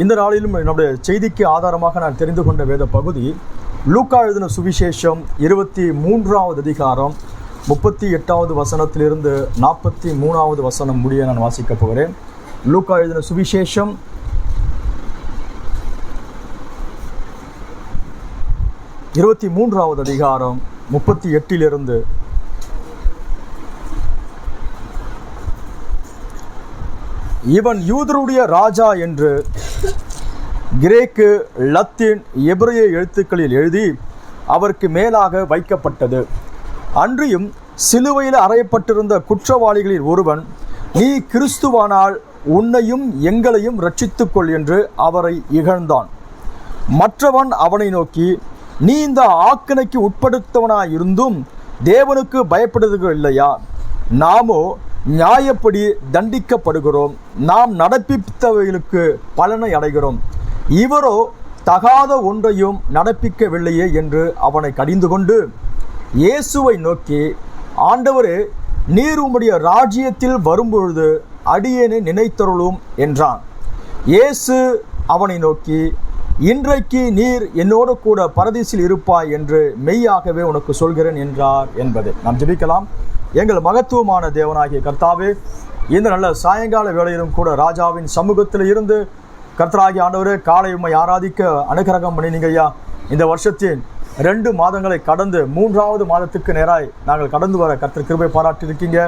இந்த நாளிலும் என்னுடைய செய்திக்கு ஆதாரமாக நான் தெரிந்து கொண்ட வேத பகுதி லூக்கா எழுதின சுவிசேஷம் 23வது அதிகாரம் 38வது வசனத்திலிருந்து 43வது வசனம் முடிய நான் வாசிக்கப் போகிறேன். லூக்கா எழுதின சுவிசேஷம் 23வது அதிகாரம் 38லிருந்து இவன் யூதருடைய ராஜா என்று கிரேக்கு, லத்தீன், எபிரேய எழுத்துக்களில் எழுதி அவருக்கு மேலாக வைக்கப்பட்டது. அன்றியும் சிலுவையில் அறையப்பட்டிருந்த குற்றவாளிகளில் ஒருவன், நீ கிறிஸ்துவானால் உன்னையும் எங்களையும் இரட்சித்துக்கொள் என்று அவரை இகழ்ந்தான். மற்றவன் அவனை நோக்கி, நீ இந்த ஆக்கினைக்கு உட்படுத்தவனாயிருந்தும் தேவனுக்கு பயப்படுவது இல்லையா? நாமோ நியாயப்படி தண்டிக்கப்படுகிறோம், நாம் நடப்பித்தவைகளுக்கு பலனை அடைகிறோம். இவரோ தகாத ஒன்றையும் நடப்பிக்கவில்லையே என்று அவனை கடிந்து கொண்டு இயேசுவை நோக்கி, ஆண்டவரே, நீர் உம்முடைய ராஜ்யத்தில் வரும்பொழுது அடியேனை நினைத்தருளும் என்றான். இயேசு அவனை நோக்கி, இன்றைக்கு நீர் என்னோடு கூட பரதீசில் இருப்பாய் என்று மெய்யாகவே உனக்கு சொல்கிறேன் என்றார் என்பது. நாம் ஜெபிக்கலாம். எங்கள் மகத்துவமான தேவனாகிய கர்த்தாவே, இந்த நல்ல சாயங்கால வேளையிலும் கூட ராஜாவின் சமூகத்தில் இருந்து கர்த்தராகிய ஆண்டவரே, காலை உம்மை ஆராதிக்க அனுக்கிரகம் பண்ணினீங்க ஐயா. இந்த வருஷத்தின் 2 மாதங்களை கடந்து 3வது மாதத்துக்கு நேராய் நாங்கள் கடந்து வர கர்த்தர் கிருபை பாராட்டியிருக்கீங்க.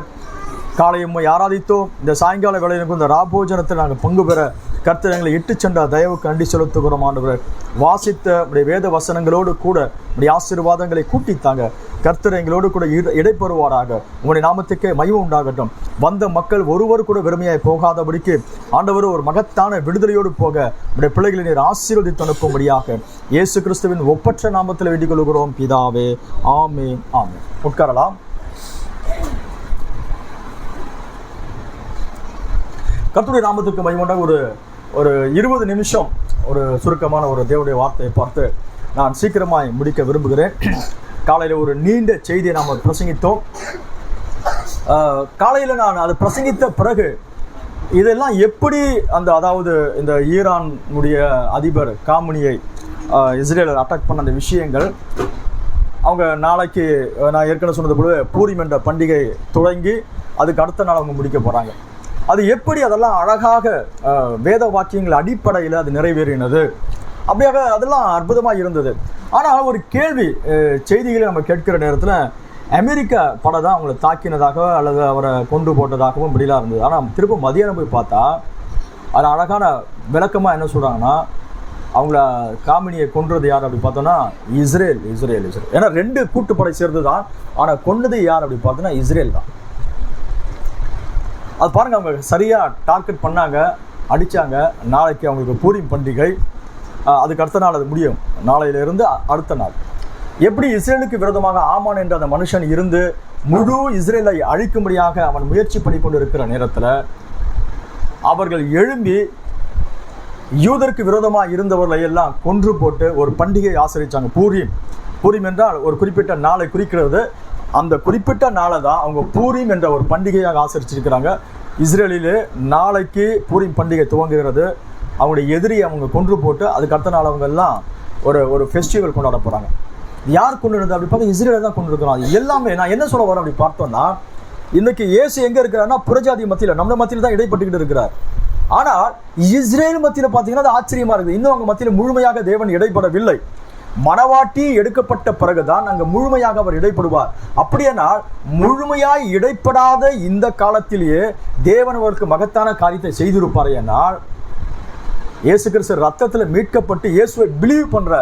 காலை உம்மை ஆராதித்தோம். இந்த சாயங்கால வேளையிலும் இந்த ராபோஜனத்தில் நாங்கள் பங்கு பெற கர்த்தர் எங்களை இட்டு சென்ற தயவுக்கு நன்றி செலுத்துகிறோம். ஆண்டவரே, வாசித்த உடைய வேத வசனங்களோடு கூட உடைய ஆசீர்வாதங்களை கூட்டித்தாங்க. கர்த்தர் எங்களோடு கூட இடைப்பெறுவாராக. உங்களுடைய நாமத்துக்கே மகிமை உண்டாகட்டும். வந்த மக்கள் ஒருவர் கூட வெறுமையாய் போகாதபடிக்கு ஆண்டவர் ஒரு மகத்தான விடுதலையோடு போக உடைய பிள்ளைகளை நீர் ஆசீர்வதித்து அனுப்பும்படியாக இயேசு கிறிஸ்துவின் ஒப்பற்ற நாமத்தில் வேண்டிக் கொள்கிறோம் பிதாவே. ஆமென், ஆமென். உட்காரலாம். கர்த்தருடைய நாமத்துக்கு மகிமை உண்டாக ஒரு 20 நிமிஷம் ஒரு சுருக்கமான ஒரு தேவனுடைய வார்த்தையை பார்த்து நான் சீக்கிரமாய் முடிக்க விரும்புகிறேன். காலையில் ஒரு நீண்ட செய்தியை நாம் பிரசங்கித்தோம். காலையில் நான் அதை பிரசங்கித்த பிறகு இதெல்லாம் எப்படி அதாவது இந்த ஈரானுடைய அதிபர் காமினியை இஸ்ரேலர் அட்டாக் பண்ண அந்த விஷயங்கள், அவங்க நாளைக்கு நான் ஏற்கனவே சொன்னது போல பூரிம் என்ற பண்டிகை தொடங்கி அதுக்கு அடுத்த நாள் அவங்க முடிக்க போகிறாங்க. அது எப்படி அதெல்லாம் அழகாக வேத வாக்கியங்கள் அடிப்படையில் அது நிறைவேறினது, அப்படியாக அதெல்லாம் அற்புதமாக இருந்தது. ஆனால் ஒரு கேள்வி செய்திகளை நம்ம கேட்கிற நேரத்தில் அமெரிக்கா படை தான் அவங்களை தாக்கினதாக அல்லது அவரை கொண்டு போட்டதாகவும் இப்படிலாம் இருந்தது. ஆனால் திரும்ப மதியானம் போய் பார்த்தா அது அழகான விளக்கமாக என்ன சொல்கிறாங்கன்னா, அவங்கள காமினியை கொன்றது யார் அப்படி பார்த்தோன்னா இஸ்ரேல். ஏன்னா 2 கூட்டுப்படை சேர்ந்து தான், ஆனால் கொன்னது யார் அப்படி பார்த்தோன்னா இஸ்ரேல் தான். அது பாருங்கள், அவங்க சரியாக டார்கெட் பண்ணாங்க, அடித்தாங்க. நாளைக்கு அவங்களுக்கு பூரிம் பண்டிகை, அதுக்கு அடுத்த நாள் அது முடியும். நாளையிலிருந்து அடுத்த நாள் எப்படி இஸ்ரேலுக்கு விரோதமாக ஆமான் என்ற அந்த மனுஷன் இருந்து முழு இஸ்ரேலை அழிக்கும்படியாக அவன் முயற்சி பண்ணி கொண்டு இருக்கிற நேரத்தில் அவர்கள் எழும்பி யூதருக்கு விரோதமாக இருந்தவர்களை எல்லாம் கொன்று போட்டு ஒரு பண்டிகையை ஆசரித்தாங்க. பூரிம் என்றால் ஒரு குறிப்பிட்ட நாளை குறிக்கிறது. அந்த குறிப்பிட்ட நாளை தான் அவங்க பூரிம் என்ற ஒரு பண்டிகையாக ஆசரிச்சிருக்கிறாங்க. இஸ்ரேலிலே நாளைக்கு பூரிம் பண்டிகை துவங்குகிறது. அவங்களுடைய எதிரியை அவங்க கொன்று போட்டு அதுக்கு அடுத்த நாள் அவங்க எல்லாம் ஒரு ஃபெஸ்டிவல் கொண்டாட போகிறாங்க. யார் கொண்டு இருந்தது அப்படி பார்த்தா இஸ்ரேல் தான் கொண்டு இருக்கிறோம். அது எல்லாமே நான் என்ன சொல்ல வரேன் அப்படி பார்த்தோம்னா, இன்னைக்கு இயேசு எங்கே இருக்கிறாருன்னா புறஜாதி மத்தியில், நம்ம மத்தியில் தான் இடைப்பட்டுக்கிட்டு இருக்கிறார். ஆனால் இஸ்ரேல் மத்தியில் பார்த்தீங்கன்னா அது ஆச்சரியமாக இருக்குது. இன்னும் அவங்க மத்தியில் முழுமையாக தேவன் இடைப்படவில்லை. மனவாட்டி எடுக்கப்பட்ட பிறகுதான் அங்கே முழுமையாக அவர் இடைப்படுவார். அப்படியானால் முழுமையாய் இடைப்படாத இந்த காலத்திலேயே தேவன் அவருக்கு மகத்தான காரியத்தை செய்திருப்பார். ஏனால் இயேசு கிறிஸ்து ரத்தத்தில் மீட்கப்பட்டு இயேசுவை பிலீவ் பண்ற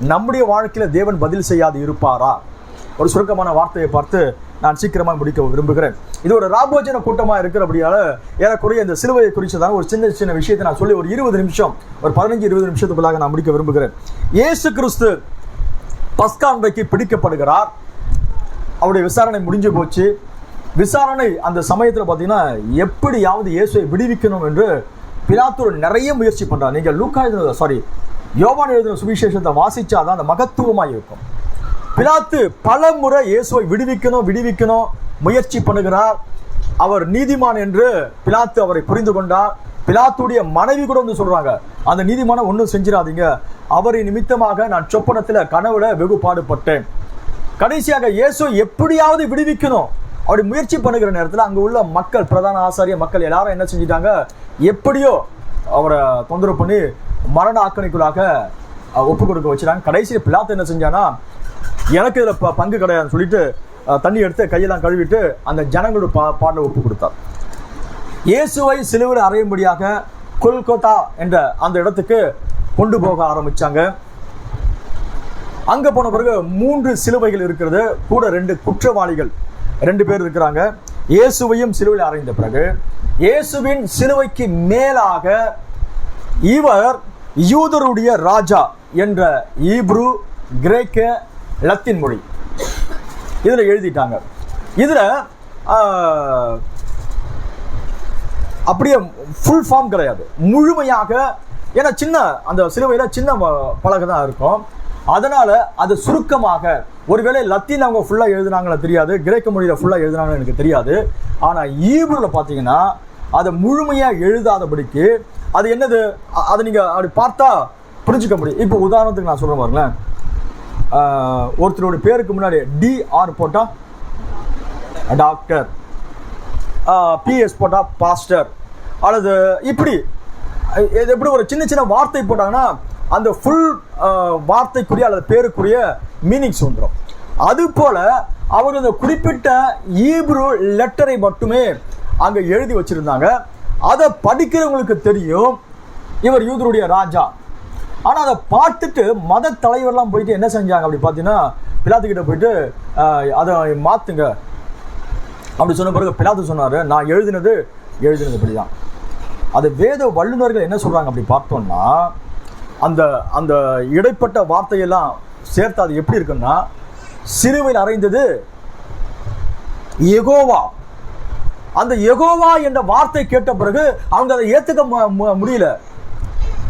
நம்முடைய வாழ்க்கையில் தேவன் பதில் செய்யாது இருப்பாரா? ஒரு சுருக்கமான வார்த்தையை பார்த்து நான் சீக்கிரமாக முடிக்க விரும்புகிறேன். இது ஒரு ராபோஜன கூட்டமாக இருக்கிறபடியால ஏறக்குறைய இந்த சிலுவையை குறித்ததான ஒரு சின்ன விஷயத்தை நான் சொல்லி ஒரு 20 நிமிஷம், ஒரு 15-20 நிமிஷத்துக்குள்ளாக நான் முடிக்க விரும்புகிறேன். இயேசு கிறிஸ்து பஸ்கா அன்றைக்கு பிடிக்கப்படுகிறார். அவருடைய விசாரணை முடிஞ்சு போச்சு. விசாரணை அந்த சமயத்தில் பார்த்தீங்கன்னா எப்படியாவது இயேசுவை விடுவிக்கணும் என்று பிலாத்து நிறைய முயற்சி பண்ணுறார். நீங்கள் யோவான் எழுதின சுவிசேஷத்தை வாசிச்சாதான் அந்த மகத்துவமாக இருக்கும். பிலாத்து பல முறை இயேசுவை விடுவிக்கணும் முயற்சி பண்ணுகிறார். அவர் நீதிமான் என்று பிலாத்து அவரை புரிந்து கொண்டார். பிலாத்துடைய மனைவி கூட வந்து சொல்றாங்க, அந்த நீதிமான ஒன்றும் செஞ்சிடாதீங்க, அவரை நிமித்தமாக நான் சொப்பனத்துல கனவுல வெகு பாடுபட்டேன். கடைசியாக இயேசு எப்படியாவது விடுவிக்கணும் அப்படி முயற்சி பண்ணுகிற நேரத்தில் அங்க உள்ள மக்கள், பிரதான ஆசாரிய மக்கள் எல்லாரும் என்ன செஞ்சிட்டாங்க, எப்படியோ அவரை தொந்தரவு பண்ணி மரண ஆக்கணிக்குள்ளாக ஒப்பு கொடுக்க வச்சுட்டாங்க. கடைசியில் பிலாத்து என்ன செஞ்சானா, எனக்கு இதுல பங்கு கிடையாதுன்னு சொல்லிட்டு தண்ணி எடுத்து கையெல்லாம் கழுவிட்டு அந்த ஜனங்களோட பாடல ஒப்பு கொடுத்தார். இயேசுவை சிலுவையில் அறையும்படியாக கொல்கத்தா என்ற அந்த இடத்துக்கு கொண்டு போக ஆரம்பிச்சாங்க. அங்க போன பிறகு 3 சிலுவைகள் இருக்கிறது, கூட 2 குற்றவாளிகள் 2 பேர் இருக்கிறாங்க. இயேசுவையும் சிலுவையில் அறைந்த பிறகு இயேசுவின் சிலுவைக்கு மேலாக இவர் யூதருடைய ராஜா என்ற ஈப்ரு, கிரேக்க, லத்தீன் மொழி இதுல எழுதிட்டாங்க. இதுல அப்படியே ஃபுல் ஃபார்ம் கிடையாது, முழுமையாக. ஏன்னா சின்ன அந்த சிலுவையில சின்ன பலகை தான் இருக்கும், அதனால அது சுருக்கமாக, ஒருவேளை லத்தீன் அவங்க ஃபுல்லா எழுதுனாங்களா தெரியாது, கிரேக்க மொழியில ஃபுல்லா எழுதுனாங்கன்னு எனக்கு தெரியாது. ஆனா ஈப்ருல பாத்தீங்கன்னா அதை முழுமையா எழுதாதபடிக்கு அது என்னது, அதை நீங்க அப்படி பார்த்தா புரிஞ்சுக்க முடியும். இப்போ உதாரணத்துக்கு நான் சொல்றேன் பாருங்களேன், ஒருத்தருடைய பேருக்கு முன்னாடி DR போட்டா டாக்டர், PS போட்டா பாஸ்டர், அல்லது இப்படி எப்படி ஒரு சின்ன சின்ன வார்த்தை போட்டாங்கன்னா அந்த ஃபுல் வார்த்தைக்குரிய அல்லது பேருக்குரிய மீனிங்ஸ் வந்துடும். அது போல அவங்க இந்த குறிப்பிட்ட ஈப்ரு லெட்டரை மட்டுமே அங்க எழுதி வச்சிருந்தாங்க. அதை படிக்கிறவங்களுக்கு தெரியும் இவர் யூதருடைய ராஜா. ஆனா அதை பார்த்துட்டு மத தலைவர்லாம் போயிட்டு என்ன செஞ்சாங்க அப்படி பார்த்தீங்கன்னா, பிலாத்துக்கிட்ட போயிட்டு அதை மாத்துங்க அப்படி சொன்ன பிறகு பிலாத்து சொன்னாரு, நான் எழுதினது இப்படிதான். அது வேத வல்லுநர்கள் என்ன சொல்றாங்க அப்படி பார்த்தோம்னா, அந்த அந்த இடைப்பட்ட வார்த்தையெல்லாம் சேர்த்து அது எப்படி இருக்குன்னா, சிலுவையில் அறைந்தது யெகோவா. அந்த யெகோவா என்ற வார்த்தை கேட்ட பிறகு அவங்க அதை ஏத்துக்க முடியல.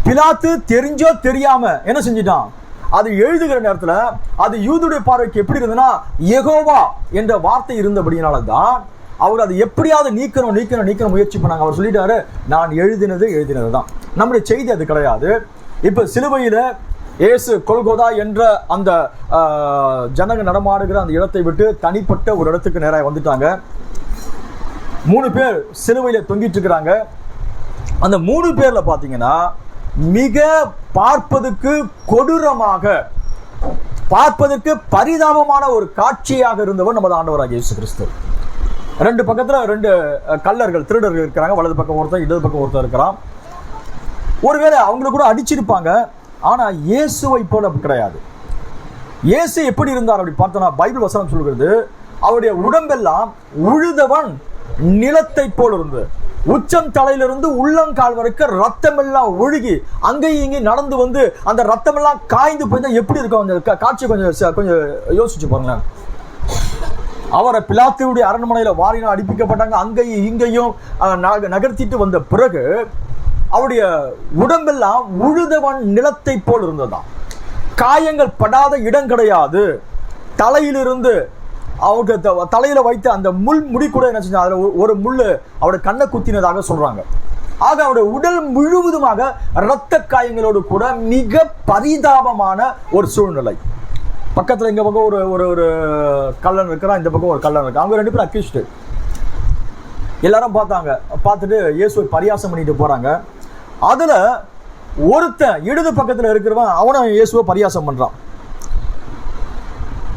பிலாத்து தெரிஞ்சோ தெரியாம என்ன செஞ்சிட்டான், அது எழுதுகிற நேரத்துல அது யூதருடைய பார்வைக்கு எப்படி இருந்ததுன்னா, யெகோவா என்ற வார்த்தை இருந்தபடினால தான் அவர் அதை எப்படியாவது நீக்கணும் முயற்சி பண்ணாங்க. அவர் சொல்லிட்டாரு, நான் எழுதினது தான். நம்முடைய செய்தி அது கிடையாது. இப்ப சிலுவையில இயேசு கொல்கோதா என்ற அந்த ஜனங்க நடமாடுகிற அந்த இடத்தை விட்டு தனிப்பட்ட ஒரு இடத்துக்கு நேராக வந்துட்டாங்க. 3 பேர் சிலுவையில தொங்கிட்டு இருக்கிறாங்க. அந்த 3 பேர்ல பாத்தீங்கன்னா மிக பார்ப்பதற்கு கொடூரமாக, பார்ப்பதற்கு பரிதாபமான ஒரு காட்சியாக இருந்தவர் நமது ஆண்டவராகிய இயேசு கிறிஸ்து. 2 பக்கத்துல 2 கள்ளர்கள், திருடர்கள் இருக்கிறாங்க. வலது பக்கம் ஒருத்தர், இடது பக்கம் ஒருத்தர் இருக்கிறான். ஒருவேளை அவங்களை கூட அடிச்சிருப்பாங்க. ஆனா இயேசுவை போல கிடையாது. இயேசு எப்படி இருந்தார் அப்படி பார்த்தோம்னா, பைபிள் வசனம் சொல்கிறது, அவருடைய உடம்பெல்லாம் உழுதவன் நிலத்தை போல் இருந்து, உச்சம் தலையிலிருந்து உள்ளங்கால் வரைக்கும் ரத்தம் எல்லாம் ஒழுகி அங்கேயும் இங்கேயும் நடந்து வந்து அந்த ரத்தம் எல்லாம் காய்ந்து போய் எப்படி இருக்கும் அந்த காட்சி கொஞ்சம் யோசிச்சு பாருங்களேன். அவரை பிலாத்துடைய அரண்மனையில வாரினா அடிப்பிக்கப்பட்டாங்க. அங்கேயும் இங்கேயும் நகர்த்திட்டு வந்த பிறகு அவருடைய உடம்பெல்லாம் உழுதவன் நிலத்தை போல் இருந்ததாம். காயங்கள் படாத இடம் கிடையாது. தலையிலிருந்து அவருக்கு தலையில வைத்த அந்த முள் முடி கூட என்ன செஞ்சா, அதுல ஒரு முள்ளு அவருடைய கண்ணை குத்தினதாக சொல்றாங்க. ஆக அவருடைய உடல் முழுவதுமாக இரத்த காயங்களோடு கூட மிக பரிதாபமான ஒரு சூழ்நிலை. பக்கத்துல இந்த பக்கம் ஒரு கள்ளன் இருக்கிறான், இந்த பக்கம் ஒரு கள்ளன் இருக்கு. அவங்க 2 பேரும் அக்யூஸ்டு. எல்லாரும் பார்த்தாங்க. பார்த்துட்டு இயேசுவை பரியாசம் பண்ணிட்டு போறாங்க. அதுல ஒருத்தன் இடது பக்கத்துல இருக்கிறவன் அவனை இயேசுவை பரியாசம் பண்றான்.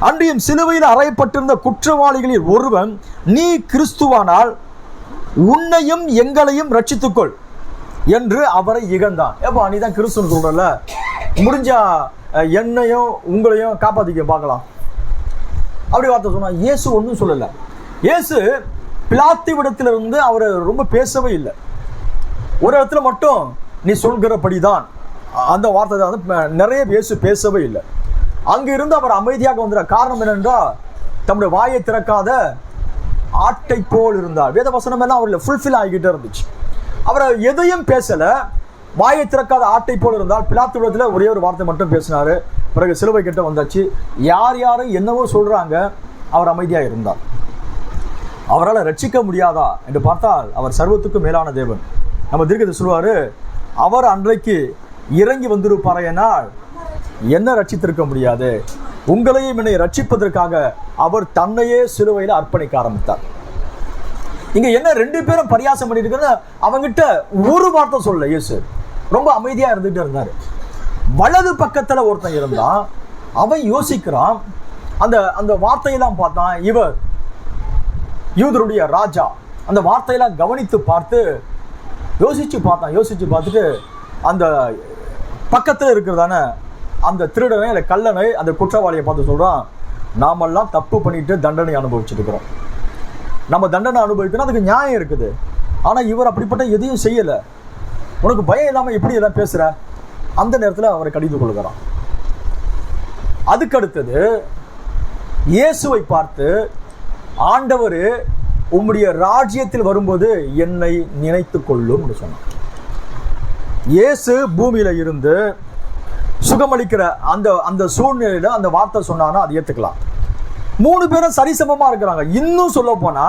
அன்றையும் சிலுவையில் அறையப்பட்டிருந்த குற்றவாளிகளில் ஒருவன், நீ கிறிஸ்துவானால் உன்னையும் எங்களையும் ரட்சித்துக்கொள் என்று அவரை இகழ்ந்தான். ஏப்பா நீ தான் கிறிஸ்துன்னு சொல்றல, முடிஞ்சா என்னையும் உங்களையும் காப்பாத்திக்க பார்க்கலாம் அப்படி வார்த்தை சொன்னா. இயேசு ஒன்றும் சொல்லல. இயேசு பிலாத்து விடத்திலிருந்து அவரை ரொம்ப பேசவே இல்லை. ஒரு இடத்துல மட்டும் நீ சொல்கிறபடிதான் அந்த வார்த்தை தான் வந்து நிறைய இயேசு பேசவே இல்லை. அங்கிருந்து அவர் அமைதியாக வந்துற காரணம் என்னென்றால், தம்முடைய வாயை திறக்காத ஆட்டை போல் இருந்தார். வேத வசனம் எல்லாம் அவர்ல ஃபுல்ஃபில் ஆகிக்கிட்டே இருந்துச்சு. அவர் எதையும் பேசல, வாயை திறக்காத ஆட்டை போல் இருந்தால். பிலாத்து விடத்துல ஒரே ஒரு வார்த்தை மட்டும் பேசினாரு. பிறகு சிலுவை கிட்ட வந்தாச்சு. யாரும் என்னவோ சொல்றாங்க, அவர் அமைதியாக இருந்தார். அவரால் ரட்சிக்க முடியாதா என்று பார்த்தால் அவர் சர்வத்துக்கும் மேலான தேவன். நம்ம தீர்க்கதரிசி சொல்லுவார், அவர் அன்றைக்கு இறங்கி வந்திருப்பாரையானால் என்ன ரட்சித்திருக்க முடியாது. உங்களையும் என்னை ரட்சிப்பதற்காக அவர் தன்னையே சிலுவையில் அர்ப்பணிக்க ஆரம்பித்தார். இங்க என்ன 2 பேரும் பரியாசம் பண்ணிட்டு இருக்க, அவங்கிட்ட ஒரு வார்த்தை சொல்ல இயேசு ரொம்ப அமைதியா இருந்துட்டு இருந்தாரு. வலது பக்கத்துல ஒருத்தன் இருந்தான், அவன் யோசிக்கிறான். அந்த அந்த வார்த்தையெல்லாம் பார்த்தான், இவர் யூதருடைய ராஜா. அந்த வார்த்தையெல்லாம் கவனித்து பார்த்து யோசிச்சு பார்த்துட்டு அந்த பக்கத்தில் இருக்கிறதான அந்த திருடனை இல்லை கல்லனை, அந்த குற்றவாளியை பார்த்து சொல்றான், நாமெல்லாம் தப்பு பண்ணிட்டு தண்டனை அனுபவிச்சுட்டு இருக்கிறோம். நம்ம தண்டனை அனுபவிக்கணும், அதுக்கு நியாயம் இருக்குது. ஆனா இவர் அப்படிப்பட்ட எதையும் செய்யல. உனக்கு பயம் இல்லாம எப்படி எல்லாம் பேசுற? அந்த நேரத்தில் அவரை கடிந்து கொள்கிறான். அதுக்கு அடுத்தது இயேசுவை பார்த்து, ஆண்டவர் உம்முடைய ராஜ்யத்தில் வரும்போது என்னை நினைத்து கொள்ளும் என்று சொன்னான். இயேசு பூமியில இருந்து சுகமளிக்கிற அந்த அந்த சூழ்நிலையில அந்த வார்த்தை சொன்னான்னா அது ஏத்துக்கலாம். 3 பேரும் சரிசமமா இருக்கிறாங்க. இன்னும் சொல்ல போனா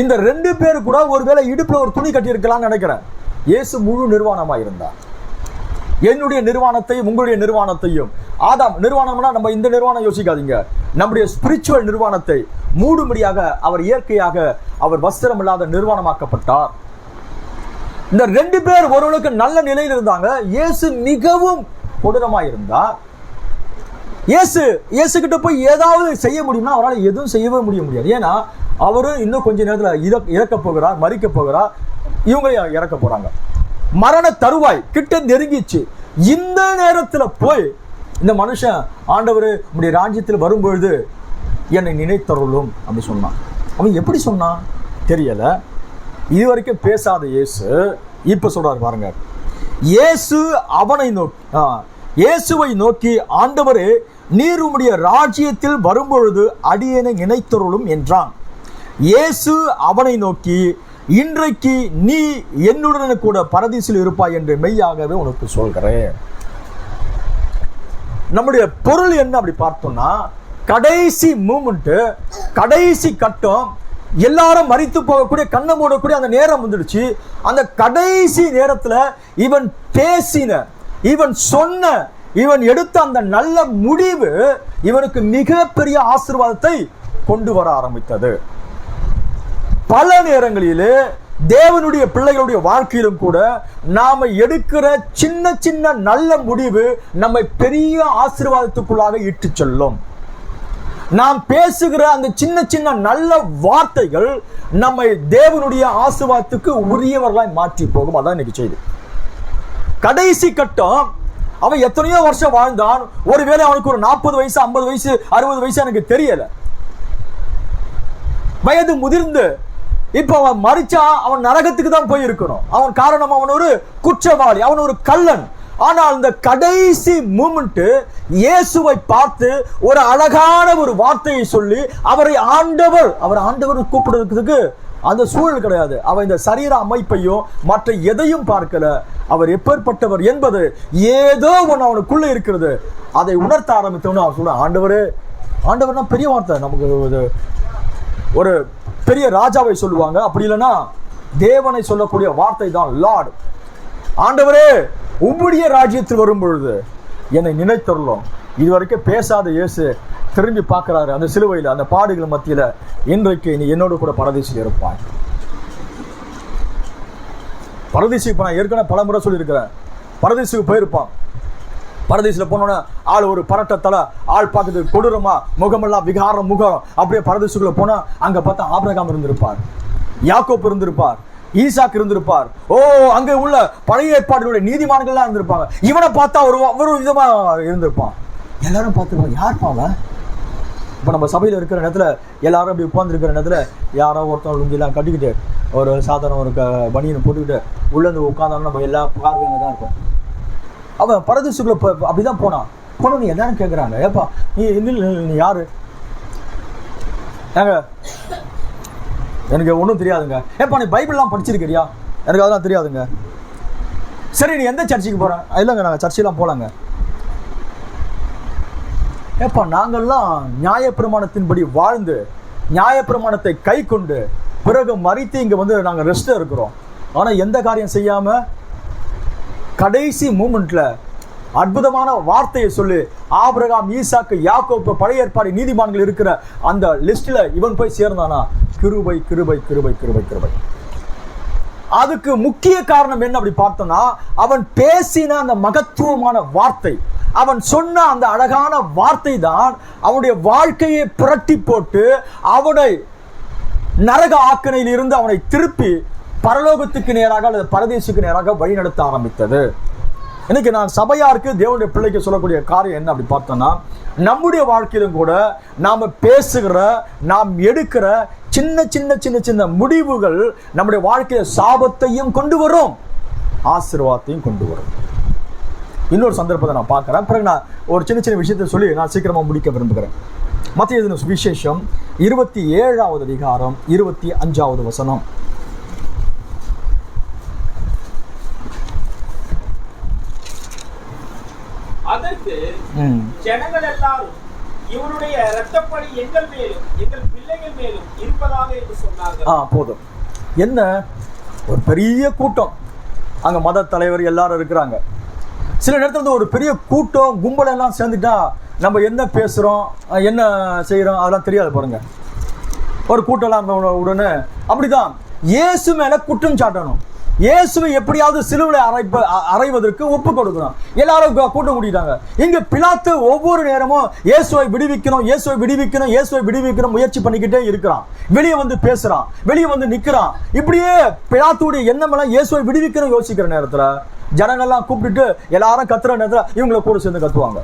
இந்த 2 பேரு கூட ஒருவேளை இடுப்புல ஒரு துணி கட்டி இருக்கலாம்னு நினைக்கிறேன். இயேசு முழு நிர்வாணமா இருந்தார். என்னுடைய நிர்வாணத்தையும் உங்களுடைய நிர்வாணத்தையும், ஆதாம் நிர்வாணம்னா நம்ம இந்த நிர்வாணம் யோசிக்காதீங்க, நம்முடைய ஸ்பிரிச்சுவல் நிர்வாணத்தை மூடும்படியாக அவர் இயற்கையாக அவர் வஸ்திரம் இல்லாத நிர்வாணமாக்கப்பட்டார். இந்த 2 பேர் ஒருவருக்கு நல்ல நிலையில் இருந்தாங்க. இயேசு மிகவும் கொடூரமாக இருந்தார். இயேசு கிட்ட போய் ஏதாவது செய்ய முடியும்னா அவரால் எதுவும் செய்யவே முடியாது. ஏன்னா அவரு இன்னும் கொஞ்ச நேரத்தில் இறக்க போகிறார், மறிக்க போகிறார், இவங்க இறக்க போறாங்க. மரண தருவாய் கிட்ட நெருங்கிச்சு. இந்த நேரத்தில் போய் இந்த மனுஷன், ஆண்டவர் உம்முடைய ராஜ்யத்தில் வரும்பொழுது என்னை நினைத்தருளும் அப்படி சொன்னான். அவன் எப்படி சொன்னான் தெரியல. இதுவரைக்கும் பேசாத இயேசு இப்ப சொல்றாரு பாருங்க. இயேசுவை நோக்கி, ஆண்டவரே நீர் உம்முடைய ராஜ்யத்தில் வரும்பொழுது அடியேனை நினைத்தருளும் என்றான். இயேசு அவனை நோக்கி, இன்றைக்கு நீ என்னுடன் கூட பரதீசில் இருப்பாய் என்று மெய்யாகவே உனக்கு சொல்கிறேன். நம்முடைய பொருள் என்ன அப்படி பார்த்தோம்னா, கடைசி மூமெண்ட், கடைசி கட்டம், எல்லாரும் மரித்து போகக்கூடிய, கண்ணை மூடக்கூடிய அந்த நேரம் வந்துடுச்சு. அந்த கடைசி நேரத்தில் இவன் பேசின, இவன் சொன்ன, இவன் எடுத்த அந்த நல்ல முடிவு இவனுக்கு மிகப்பெரிய ஆசீர்வாதத்தை கொண்டு வர ஆரம்பித்தது. பல நேரங்களிலே தேவனுடைய பிள்ளைகளுடைய வாழ்க்கையிலும் கூட நாம எடுக்கிற சின்ன சின்ன நல்ல முடிவு நம்மை பெரிய ஆசீர்வாதத்துக்குள்ளாக இட்டு செல்லும். நாம் பேசுகிற அந்த சின்ன சின்ன நல்ல வார்த்தைகள் நம்மை தேவனுடைய ஆசீர்வாதத்துக்கு உரியவர்களாய் மாற்றி போகும். அதான் இன்னைக்கு செய்தி. கடைசி கட்டம், அவன் எத்தனையோ வருஷம் வாழ்ந்தான். ஒருவேளை அவனுக்கு ஒரு 40 வயசு, 50 வயசு, 60 வயசு எனக்கு தெரியல. வயது முதிர்ந்து இப்ப அவன் மரிச்சா அவன் நரகத்துக்கு தான் போய் இருக்கணும். அவன் காரணம், அவன் ஒரு குற்றவாளி, அவன் ஒரு கள்ளன். ஆனால் இந்த கடைசி மூமெண்ட் இயேசுவை பார்த்து ஒரு அழகான ஒரு வார்த்தையை சொல்லி அவரை ஆண்டவர் கூப்பிடுறதுக்கு அந்த சூழல் கிடையாது. அவன் இந்த சரீர அமைப்பையும் மற்ற எதையும் பார்க்கல. அவர் எப்பேற்பட்டவர் என்பது ஏதோ ஒன்று அவனுக்குள்ள இருக்கிறது. அதை உணர்த்த ஆரம்பித்தவனு அவன் சொல்ல, ஆண்டவர்னா பெரிய வார்த்தை. நமக்கு ஒரு பெரிய ராஜாவை சொல்லுவாங்க, அப்படி இல்லைன்னா தேவனை சொல்லக்கூடிய வார்த்தை தான் லார்ட். ஆண்டவரே உம்முடைய ராஜ்யத்தில் வரும் பொழுது என்னை நினைத்தருளும். இதுவரைக்கும் பேசாத இயேசு திரும்பி பார்க்கிறாரு அந்த சிலுவையில், அந்த பாடுகள் மத்தியில, இன்றைக்கு நீ என்னோடு கூட பரதீசில் இருப்பாய். பரதீசி இப்ப நான் ஏற்கனவே பல முறை சொல்லியிருக்கிறேன். பரதீசுக்கு போயிருப்பான். பரதீசில் போனோன்னா ஆள் ஒரு பரட்டத்தலை, ஆள் பார்க்குறது கொடூரமா, முகமெல்லாம் விகாரம் முகம். அப்படியே பரதீசுக்குள்ள போனா அங்க பார்த்தா ஆபிரகாம் இருந்திருப்பார், யாக்கோப் இருந்திருப்பார், ஈசாக் இருந்திருப்பார். அங்க உள்ள பழைய ஏற்பாடுகளுடைய நீதிமான்கள்லாம் இருந்திருப்பாங்க. இவனை பார்த்தா ஒரு விதமா இருந்திருப்பான். எல்லாரும் பார்த்துருப்பாங்க, யார் பாவன்? இப்போ நம்ம சபையில் இருக்கிற நேரத்தில் எல்லாரும் அப்படி உட்கார்ந்துருக்கிற நேரத்தில் யாரோ ஒருத்தர் லுங்கிலாம் கட்டிக்கிட்டு ஒரு சாதாரண ஒரு பனியனை போட்டுக்கிட்டு உள்ளேருந்து உட்காந்தாலும் நம்ம எல்லா பார்வையாக தான் இருக்கும். அவன் பரதீசுக்குள்ள அப்படிதான் போனோன்னு எல்லாரும் கேட்குறாங்க, ஏப்பா நீ யாரு? ஏங்க எனக்கு ஒன்றும் தெரியாதுங்க. ஏப்பா நீ பைபிள்லாம் படிச்சிருக்கிறியா? எனக்கு அதெல்லாம் தெரியாதுங்க. சரி நீ எந்த சர்ச்சுக்கு போற? இல்லைங்க நாங்கள் சர்ச்செல்லாம் போகலாங்க. ஏப்பா நாங்கள்லாம் நியாயப்பிரமாணத்தின்படி வாழ்ந்து நியாயப்பிரமாணத்தை கை கொண்டு பிறகு மரித்து இங்க வந்து நாங்க ரெஸ்ட் இருக்கிறோம். ஆனா எந்த காரியம் செய்யாம கடைசி மூமெண்ட்ல அற்புதமான வார்த்தையை சொல்லி ஆபிரகாம், ஈசாக்கு, யாக்கோபு, பழைய ஏற்பாடு நீதிமான்கள் இருக்கிற அந்த லிஸ்ட்ல இவன் போய் சேர்ந்தானா? கிருபை கிருபை கிருபை கிருபை கிருபை. அதுக்கு முக்கிய காரணம் என்ன அப்படி பார்த்தோம்னா, அவன் பேசின அந்த மகத்துவமான வார்த்தை, அவன் சொன்ன அந்த அழகான வார்த்தை தான் அவனுடைய வாழ்க்கையை புரட்டி போட்டு அவனை நரக ஆக்கணையில் இருந்து அவனை திருப்பி பரலோகத்துக்கு நேராக அல்லது பரதேசுக்கு நேராக வழிநடத்த ஆரம்பித்தது. இன்னைக்கு நான் சபையாருக்கு, தேவனுடைய பிள்ளைக்கு சொல்லக்கூடிய காரியம் என்ன அப்படி பார்த்தோம்னா, நம்முடைய வாழ்க்கையிலும் கூட நாம பேசுகிற, நாம் எடுக்கிற சின்ன சின்ன சின்ன சின்ன முடிவுகள் நம்முடைய வாழ்க்கையை சாபத்தையும் கொண்டு வரும், ஆசீர்வாதத்தையும் கொண்டு வரும். இன்னொரு சந்தர்ப்பத்தை நான் பார்க்கிறேன். பிறகு நான் ஒரு சின்ன சின்ன விஷயத்தை சொல்லி நான் சீக்கிரமா முடிக்க விரும்புகிறேன். மத்திய எழுதின சுவிசேஷம் 27வது அதிகாரம் 25வது வசனம். அதற்கு ஜனங்கள் எல்லாரும் இவருடைய இரத்தப்பழி எங்கள் மேலும் எங்கள் பிள்ளைகள் மேலும் இருப்பதாக என்று சொன்னார்கள். போதும். என்ன ஒரு பெரிய கூட்டம், அங்க மத தலைவர் எல்லாரும் இருக்கிறாங்க. சில நேரத்தில் ஒரு பெரிய கூட்டம் கும்பல் எல்லாம் சேர்ந்துட்டா நம்ம என்ன பேசுறோம் என்ன செய்யறோம் அதெல்லாம் தெரியாது பாருங்க. ஒரு கூட்டம் எல்லாம் உடனே அப்படிதான் இயேசு மேல குற்றம் சாட்டணும், இயேசுவை எப்படியாவது சிலுவையில் அறைவதற்கு ஒப்பு கொடுக்கணும். எல்லாரும் கூட்டம் கூட்டிட்டாங்க. இங்க பிலாத்து ஒவ்வொரு நேரமும் இயேசுவை விடுவிக்கணும், இயேசுவை விடுவிக்கணும், இயேசுவை விடுவிக்கணும் முயற்சி பண்ணிக்கிட்டே இருக்கிறான். வெளியே வந்து பேசுறான், வெளியே வந்து நிக்கிறான். இப்படியே பிலாத்துடைய எண்ணம் எல்லாம் இயேசுவை விடுவிக்கணும் யோசிக்கிற நேரத்துல ஜனங்கள்லாம் கூப்பிட்டுட்டு எல்லாரும் கத்துற நேரத்துல இவங்களை கூட சேர்ந்து கத்துவாங்க.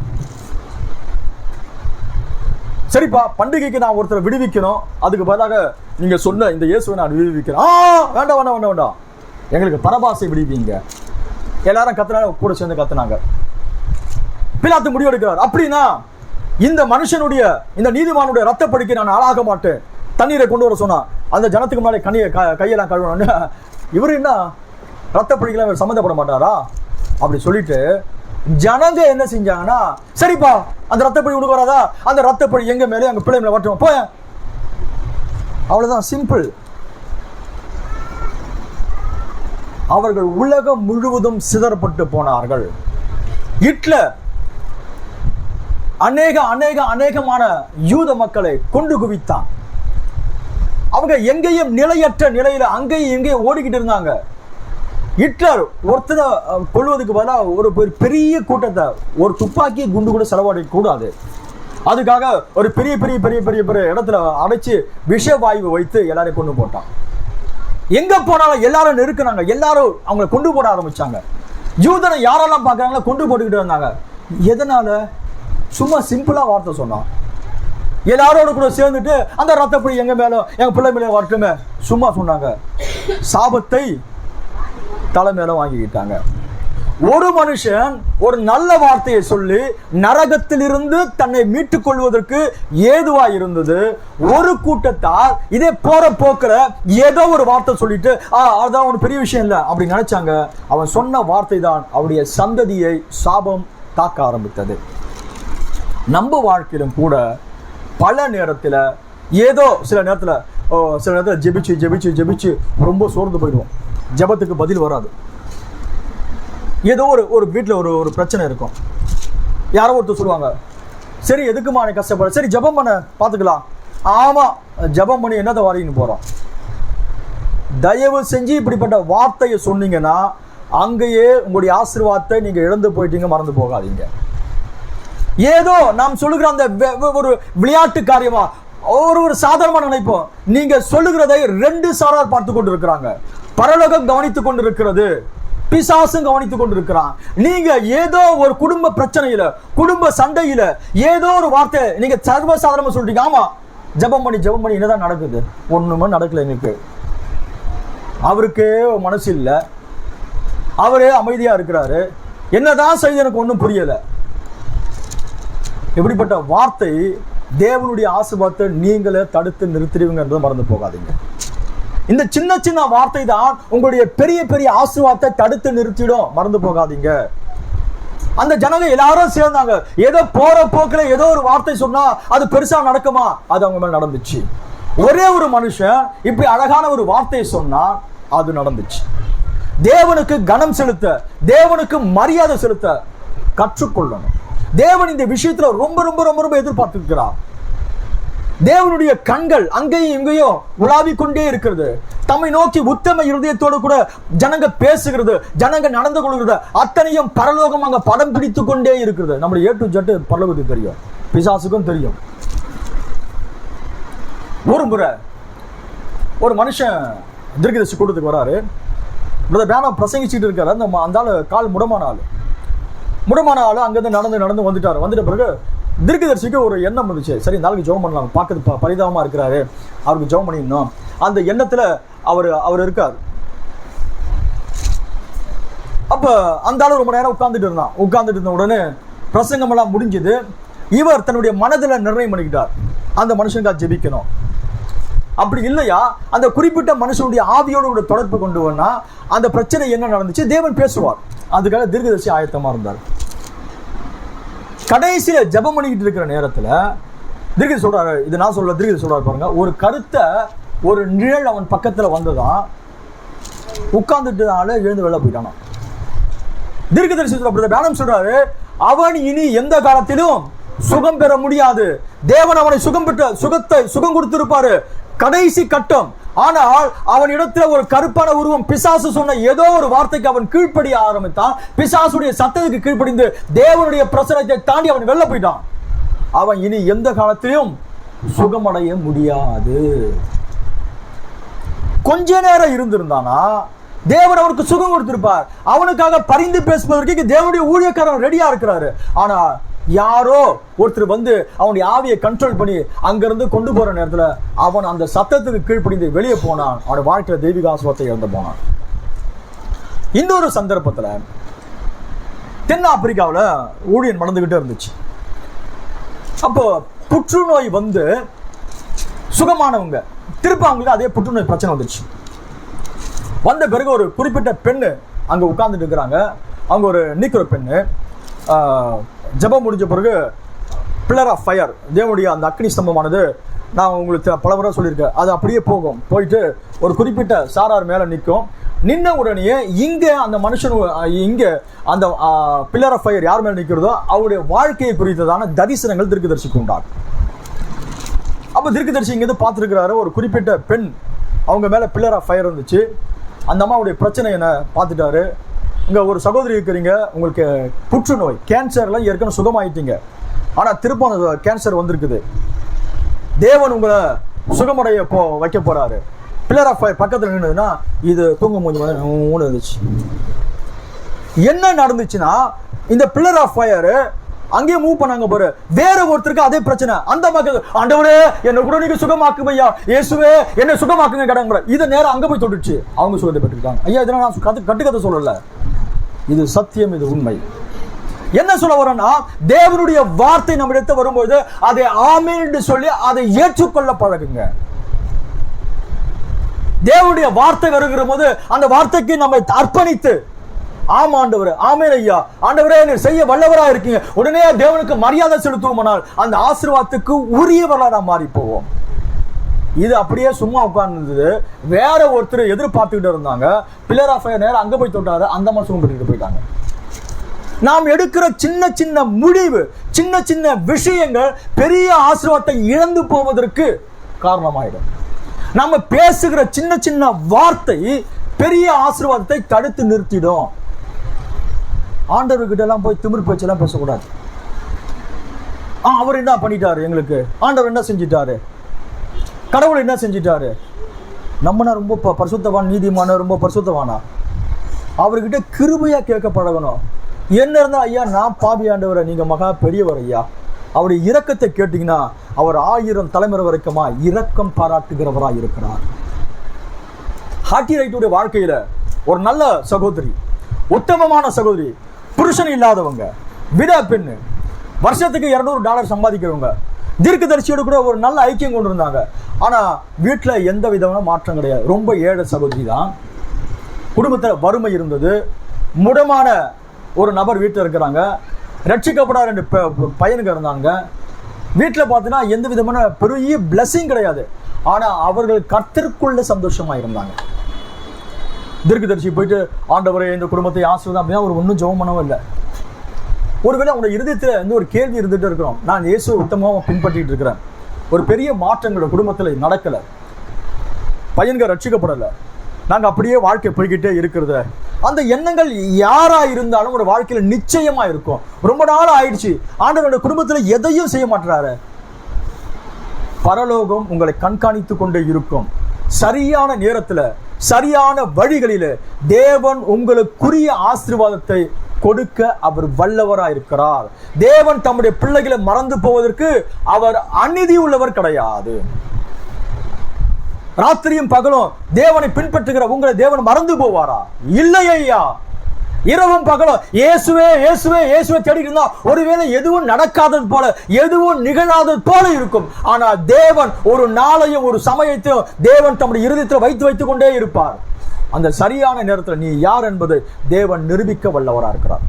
சரிப்பா, பண்டிகைக்கு நான் ஒருத்தரை விடுவிக்கணும், அதுக்கு பதிலாக நீங்க சொன்ன இந்த இயேசுவை நான் விடுவிக்கிறேன். வேண்டாம் வேண்டாம் வேண்டாம் வேண்டாம், எங்களுக்கு பரபாசை விடுவீங்க. எல்லாரும் கத்துனா கூட சேர்ந்து கத்துனாங்க. பிலாத்து முடிவெடுக்கிறார், அப்படின்னா இந்த மனுஷனுடைய, இந்த நீதிமானுடைய ரத்தப்படிக்கு நான் ஆளாக மாட்டேன், தண்ணீரை கொண்டு வர சொன்னா அந்த ஜனத்துக்கு முன்னாடி கையெல்லாம் கழுவணும். இவரு என்ன ரத்தப்படிக்கெல்லாம் சம்மந்தப்பட மாட்டாரா அப்படி சொல்லிட்டு ஜனங்க என்ன செஞ்சாங்கன்னா, சரிப்பா அந்த ரத்தப்படி உனக்கு வராதா, அந்த ரத்தப்படி எங்க மேலே அங்க பிள்ளை மேல வரட்டும் போய, அவ்வளவுதான், சிம்பிள். அவர்கள் உலகம் முழுவதும் சிதறப்பட்டு போனார்கள். ஹிட்லர் அநேகமான யூத மக்களை கொண்டு குவித்தான். அவங்க எங்கேயும் நிலையற்ற நிலையில அங்கேயும் எங்கேயும் ஓடிக்கிட்டு இருந்தாங்க. ஹிட்லர் ஒருத்தரை கொள்வதுக்கு பதிலாக ஒரு பெரிய கூட்டத்தை, ஒரு துப்பாக்கி குண்டு கூட செலவாட கூடாது, அதுக்காக ஒரு பெரிய பெரிய பெரிய பெரிய பெரிய இடத்துல அடைச்சு விஷவாயு வைத்து எல்லாரையும் கொண்டு போட்டான். எங்க போனாலும் எல்லாரும் நெருக்குனாங்க, எல்லாரும் அவங்களை கொண்டு போட ஆரம்பிச்சாங்க. யூதனை யாரெல்லாம் பார்க்கறாங்களோ கொண்டு போட்டுக்கிட்டு இருந்தாங்க. எதனால? சும்மா சிம்பிளா வார்த்தை சொன்னான். எல்லாரோட கூட சேர்ந்துட்டு அந்த ரத்தப்படி எங்க மேல எங்க பிள்ளை மேல வரட்டுமே சும்மா சொன்னாங்க. சாபத்தை தலை மேல வாங்கிக்கிட்டாங்க. ஒரு மனுஷன் ஒரு நல்ல வார்த்தையை சொல்லி நரகத்திலிருந்து தன்னை மீட்டுக் கொள்வதற்கு ஏதுவா இருந்தது. ஒரு கூட்டத்தார் இதே போற போக்குற ஏதோ ஒரு வார்த்தை சொல்லிட்டு அதான் ஒரு பெரிய விஷயம் இல்லை அப்படி நினைச்சாங்க. அவன் சொன்ன வார்த்தை தான் அவருடைய சந்ததியை சாபம் தாக்க ஆரம்பித்தது. நம்ம வாழ்க்கையிலும் கூட பல நேரத்துல ஏதோ சில நேரத்துல ஜெபிச்சு ஜெபிச்சு ஜெபிச்சு ரொம்ப சோர்ந்து போயிடுவோம். ஜெபத்துக்கு பதில் வராது. ஏதோ ஒரு வீட்டில் ஒரு பிரச்சனை இருக்கும். யாரோ ஒருத்தர் சொல்லுவாங்க, சரி எதுக்குமா நீ கஷ்டப்படுற, சரி ஜெபம் பண்ண பார்த்துக்கலாம். ஆமாம், ஜெபம் பண்ணி என்னதை வரையின்னு போகிறோம். தயவு செஞ்சு இப்படிப்பட்ட வார்த்தையை சொன்னீங்கன்னா அங்கேயே உங்களுடைய ஆசீர்வாதத்தை நீங்கள் இழந்து போயிட்டீங்க, மறந்து போகாதீங்க. ஏதோ நாம் சொல்லுகிற அந்த ஒரு விளையாட்டு காரியமா ஒரு சாதாரணமாக நினைப்போம். நீங்க சொல்லுகிறதை 2 சாரார் பார்த்து கொண்டு இருக்கிறாங்க. பரலோகம் கவனித்துக் கொண்டிருக்கிறது, பிசாசும் கவனித்துக் கொண்டிருக்கிறான். நீங்க ஏதோ ஒரு குடும்ப பிரச்சனையில, குடும்ப சண்டையில ஏதோ ஒரு வார்த்தை நீங்க சர்வசாதாரணமா சொல்றீங்க. ஆமா, ஜெபம் பண்ணி என்னதான் நடக்குது? ஒண்ணுமே நடக்கல. எனக்கு அவருக்கே மனசு இல்லை, அவரே அமைதியா இருக்கிறாரு, என்னதான் செய்து எனக்கு ஒன்றும் புரியல. எப்படிப்பட்ட வார்த்தை தேவனுடைய ஆசீர்வாதத்தை நீங்களே தடுத்து நிறுத்திடுவீங்கன்றதை மறந்து போகாதீங்க. இந்த சின்ன சின்ன வார்த்தை தான் உங்களுடைய பெரிய பெரிய ஆசீர்வாதத்தை தடுத்து நிறுத்திடும், மறந்து போகாதீங்க. அந்த ஜனங்க எல்லாரும் சேர்ந்தாங்க. ஏதோ போற போக்குல ஏதோ ஒரு வார்த்தை சொன்னா அது பெருசா நடக்குமா? அது அவங்க மேல நடந்துச்சு. ஒரே ஒரு மனுஷன் இப்படி அழகான ஒரு வார்த்தையை சொன்னா அது நடந்துச்சு. தேவனுக்கு கனம் செலுத்த, தேவனுக்கு மரியாதை செலுத்த கற்றுக்கொள்ளணும். தேவன் இந்த விஷயத்துல ரொம்ப ரொம்ப ரொம்ப ரொம்ப எதிர்பார்த்திருக்கிறார். தேவனுடைய கண்கள் அங்கேயும் இங்கேயும் உலாவிக் கொண்டே இருக்கிறது. தம்மை நோக்கி உத்தம இருதயத்தோடு கூட ஜனங்க பேசுகிறது, ஜனங்க நடந்து கொள்கிறது, அத்தனையும் பரலோகம் அங்க படம் பிடித்து கொண்டே இருக்கிறது. நம்முடைய A to Z பரலோகத்துக்கு தெரியும், பிசாசுக்கும் தெரியும். ஒரு முறை ஒரு மனுஷன் தீர்க்கதரிசி கூட்டத்துக்கு வராரு. பிரதர் பேனா பிரசங்கிச்சுட்டு இருக்காரு. அந்த ஆளு கால் முடமான ஆளு அங்கிருந்து நடந்து வந்துட்ட பிறகு தீர்க்கதரிசிக்கு ஒரு எண்ணம் இருந்துச்சு. சரி, நாளைக்கு ஜெபம் பண்ணலாம், பார்க்கறது பரிதாபமா இருக்கிறாரு, அவருக்கு ஜெபம் பண்ணிடணும். அந்த எண்ணத்துல அவர் இருக்காரு. அப்ப அந்த ஆளு ரொம்ப நேரம் உட்கார்ந்துட்டு இருந்த உடனே பிரசங்கம் எல்லாம் முடிஞ்சது. இவர் தன்னுடைய மனதில் நிர்ணயம் பண்ணிக்கிட்டார், அந்த மனுஷனுக்காக ஜெபிக்கணும். அப்படி இல்லையா அந்த குறிப்பிட்ட மனுஷனுடைய ஆவியோட தொடர்பு கொண்டு வந்தா அந்த பிரச்சனை என்ன நடந்துச்சு தேவன் பேசுவார். அதுக்காக தீர்க்கதரிசி ஆயத்தமா இருந்தார். கடைசியில ஜெபம் பண்ணிக்கிட்டு இருக்கிற நேரத்துல தீர்க்கதரிசி சொல்றாரு, இது நான் சொல்ல தீர்க்கதரிசி சொல்றாரு பாருங்க, ஒரு கருத்தை ஒரு நிழல் அவன் பக்கத்துல வந்ததான் உட்கார்ந்துட்டு எழுந்து வெளில போயிட்டானா. தீர்க்கதரிசி பிரதர் சொல்றாரு, அவன் இனி எந்த காலத்திலும் சுகம் பெற முடியாது. தேவன் அவனை சுகம் கொடுத்திருப்பாரு கடைசி கட்டம். ஆனால் அவன் இடத்துல ஒரு கருப்பான உருவம், பிசாசு சொன்ன ஏதோ ஒரு வார்த்தைக்கு அவன் கீழ்ப்படிய ஆரம்பித்தான். பிசாசுடைய சத்தத்துக்கு கீழ்ப்படிந்து தேவனுடைய பிரசனத்தை தாண்டி அவன் வெளில போயிட்டான். அவன் இனி எந்த காலத்திலும் சுகமடைய முடியாது. கொஞ்ச நேரம் இருந்திருந்தானா தேவன் அவனுக்கு சுகம் கொடுத்திருப்பார். அவனுக்காக பரிந்து பேசுவதற்கு தேவனுடைய ஊழியக்காரன் ரெடியா இருக்கிறாரு. ஆனா யாரோ ஒருத்தர் வந்து அவனுடைய ஆவியை கண்ட்ரோல் பண்ணி அங்கிருந்து கொண்டு போற நேரத்துல அவன் அந்த சத்தத்துக்கு கீழ்ப்படிந்து வெளியே போனான். அவனுடைய வாழ்க்கையில தெய்வீக ஆசீர்வாதத்தை இழந்து போனான். இன்னொரு சந்தர்ப்பத்துல தென் ஆப்பிரிக்காவில் ஊழியன் நடந்துகிட்டே இருந்துச்சு. அப்போ புற்றுநோய் வந்து சுகமானவங்க திருப்ப அவங்களுக்கு அதே புற்றுநோய் பிரச்சனை வந்துச்சு. வந்த பிறகு ஒரு குறிப்பிட்ட பெண்ணு அங்க உட்கார்ந்துட்டு இருக்கிறாங்க. அவங்க ஒரு நீக்கிற பெண்ணு. ஜெபம் முடிஞ்ச பிறகு பில்லர் ஆஃப் ஃபயர், தேவனுடைய அந்த அக்னி ஸ்தம்பமானது, நான் உங்களுக்கு பல முறை சொல்லியிருக்கேன், அது அப்படியே போயிட்டு ஒரு குறிப்பிட்ட சாரார் மேலே நிற்கும். நின்ன உடனே இங்கே அந்த மனுஷன் இங்கே அந்த பில்லர் ஆஃப் ஃபயர் யார் மேலே நிற்கிறதோ அவருடைய வாழ்க்கையை குறித்ததான தரிசனங்கள் தீர்க்கதரிசிக்கு உண்டாகும். அப்போ தீர்க்கதரிசி இங்கேருந்து பார்த்துருக்கிறாரு, ஒரு குறிப்பிட்ட பெண் அவங்க மேலே பில்லர் ஆஃப் ஃபயர் இருந்துச்சு. அந்த அம்மாவுடைய பிரச்சனை என்ன பார்த்துட்டாரு. இங்கே ஒரு சகோதரி இருக்கிறீங்க, உங்களுக்கு புற்றுநோய் கேன்சர்லாம் ஏற்கனவே சுகமாயிட்டீங்க, ஆனால் திரும்ப அந்த கேன்சர் வந்திருக்குது. தேவன் உங்களை சுகமடைய வைக்க போறாரு. பில்லர் ஆஃப் ஃபயர் பக்கத்தில் நின்றுதுன்னா இது தூங்க மூஞ்சி இருந்துச்சு. என்ன நடந்துச்சுன்னா இந்த பில்லர் ஆஃப் ஃபயர் அங்கேயே மூவ் பண்ணாங்க பாரு, வேற ஒருத்தருக்கு அதே பிரச்சனை. அந்த மக்கள், ஆண்டவரே என்ன கூட நீங்க சுகமாக்குங்க ஐயா, இயேசுவே என்ன சுகமாக்குங்க கடங்க. இதை நேரம் அங்க போய் தொட்டுச்சு, அவங்க சுகத்தை பெற்றுக்கிட்டாங்க. ஐயா இதெல்லாம் நான் கட்டுக்கதை சொல்லல, இது சத்தியம், இது உண்மை. என்ன சொல்ல வரேன்னா தேவனுடைய வார்த்தை நம்ம இடத்து வரும்போது அதை ஆமென் என்று சொல்லி அதை ஏற்றுக்கொள்ள பழகுங்க. தேவனுடைய வார்த்தை வருகிற போது அந்த வார்த்தைக்கு நம்ம அர்ப்பணித்து, ஆமா ஆண்டவரே, ஆமென் ஐயா, ஆண்டவரே நீர் செய்ய வல்லவரா இருக்கீங்க, உடனே தேவனுக்கு மரியாதை செலுத்துவோமானால் அந்த ஆசீர்வாதத்துக்கு உரியவர்களா நாம் மாறி போவோம். இது அப்படியே சும்மா உட்கார்ந்து வேற ஒருத்தர் எதிர்பார்த்துக்கிட்டு இருந்தாங்க. பில்லர் ஆஃப் ஃபயர் நேரம் அங்க போய் தொட்டாரு, அந்த மாசம் பண்ணிட்டு போயிட்டாங்க. நாம் எடுக்கிற சின்ன சின்ன முடிவு, சின்ன சின்ன விஷயங்கள் பெரிய ஆசீர்வாதத்தை இழந்து போவதற்கு காரணமாயிடும். நம்ம பேசுகிற சின்ன சின்ன வார்த்தை பெரிய ஆசீர்வாதத்தை தடுத்து நிறுத்திடும். ஆண்டவர்கிட்ட எல்லாம் போய் திமிர் பேச்செல்லாம் பேசக்கூடாது. அவர் என்ன பண்ணிட்டாரு, எங்களுக்கு ஆண்டவர் என்ன செஞ்சிட்டாரு, கடவுள் என்ன செஞ்சிட்டாரு, நம்மனா ரொம்ப பரிசுத்தவான், நீதிமான ரொம்ப பரிசுத்தவானா, அவர்கிட்ட கிருபையா கேட்க பழகணும். என்ன இருந்தா ஐயா நான் பாவி ஆண்டவரை, நீங்க மகா பெரியவர் ஐயா, அவருடைய இரக்கத்தை கேட்டீங்கன்னா அவர் 1000 தலைமுறை வரைக்குமா இரக்கம் பாராட்டுகிறவராக இருக்கிறார். ஹாட்டி ரைட்டுடைய வாழ்க்கையில ஒரு நல்ல சகோதரி, உத்தமமான சகோதரி, புருஷன் இல்லாதவங்க, விட பெண்ணு, வருஷத்துக்கு $200 சம்பாதிக்கிறவங்க, தீர்க்கதரிசியோடு கூட ஒரு நல்ல ஐக்கியம் கொண்டு இருந்தாங்க. ஆனா வீட்டுல எந்த விதமான மாற்றம் கிடையாது. ரொம்ப ஏழை சகோதரி தான். குடும்பத்துல வறுமை இருந்தது. முடமான ஒரு நபர் வீட்டில் இருக்கிறாங்க. ரட்சிக்கப்படாத 2 பையனுங்க இருந்தாங்க. வீட்டில் பார்த்தீங்கன்னா எந்த விதமான பெரிய பிளஸிங் கிடையாது. ஆனா அவர்கள் கர்த்தருக்குள்ள சந்தோஷமா இருந்தாங்க. தீர்க்கதரிசி போயிட்டு ஆண்டவரே இந்த குடும்பத்தை ஆசீர்வாதம் அப்படின்னா அவர் ஒன்றும் ஜெபம் பண்ணவும் இல்லை. ஒருவேளை அவங்க இருதயத்துல வந்து ஒரு கேள்வி இருந்துட்டு இருக்கிறோம், நான் இயேசுவை உத்தமமாக பின்பற்றிட்டு இருக்கிறேன், ஒரு பெரிய மாற்றங்களோட குடும்பத்துல நடக்கல, பையன்கள் ரட்சிக்கப்படலை, நாங்க அப்படியே வாழ்க்கை போய்கிட்டே இருக்கிறது. அந்த எண்ணங்கள் யாரா இருந்தாலும் ஒரு வாழ்க்கையில நிச்சயமா இருக்கும். ரொம்ப நாள் ஆயிடுச்சு, ஆண்டவரோட குடும்பத்துல எதையும் செய்ய மாட்டாரு. பரலோகம் உங்களை கண்காணித்து கொண்டே இருக்கும். சரியான நேரத்துல சரியான வழிகளில தேவன் உங்களுக்குரிய ஆசீர்வாதத்தை கொடுக்க அவர் வல்லவராய் இருக்கிறார். தேவன் தம்முடைய பிள்ளைகளை மறந்து போவதற்கு அவர் அநீதி உள்ளவர் கிடையாது. ராத்திரியும் பகலும் தேவனை பின்பற்றுகிற உங்களை தேவன் மறந்து போவாரா? இல்லை ஐயா. இரவும் பகலும் இயேசுவே இயேசுவே இயேசுவே தேடி இருந்தா ஒருவேளை எதுவும் நடக்காதது போல, எதுவும் நிகழாதது போல இருக்கும். ஆனா தேவன் ஒரு நாளையும் ஒரு சமயத்தையும் தேவன் தம்முடைய இருதயத்தில் வைத்துக் கொண்டே இருப்பார். அந்த சரியான நேரத்தில் நீ யார் என்பதை தேவன் நிரூபிக்க வல்லவராக இருக்கிறார்.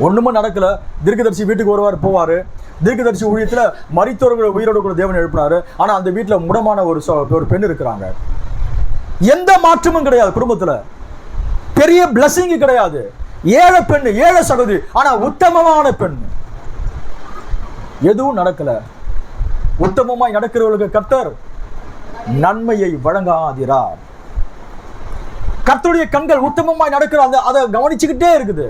ஒண்ணுமே நடக்கல, தீர்க்கதரிசி வீட்டுக்கு வருவார் போவாரு. தீர்க்கதரிசி ஊழியத்துல மரித்தவர்கள் உயிரோடு கூட தேவன் எழுப்பினாரு. ஆனா அந்த வீட்டுல முடமான ஒரு பெண் இருக்கிறாங்க. எந்த மாற்றமும் கிடையாது குடும்பத்துல, பெரிய பிளஸிங் கிடையாது. ஏழை பெண், ஏழை சகோதரி, ஆனா உத்தமமான பெண். எதுவும் நடக்கல. உத்தமமாய் நடக்கிறவர்களுக்கு கர்த்தர் நன்மையை வழங்காதிரார். கர்த்தருடைய கண்கள் உத்தமமாய் நடக்கிற அந்த அதை கவனிச்சுக்கிட்டே இருக்குது,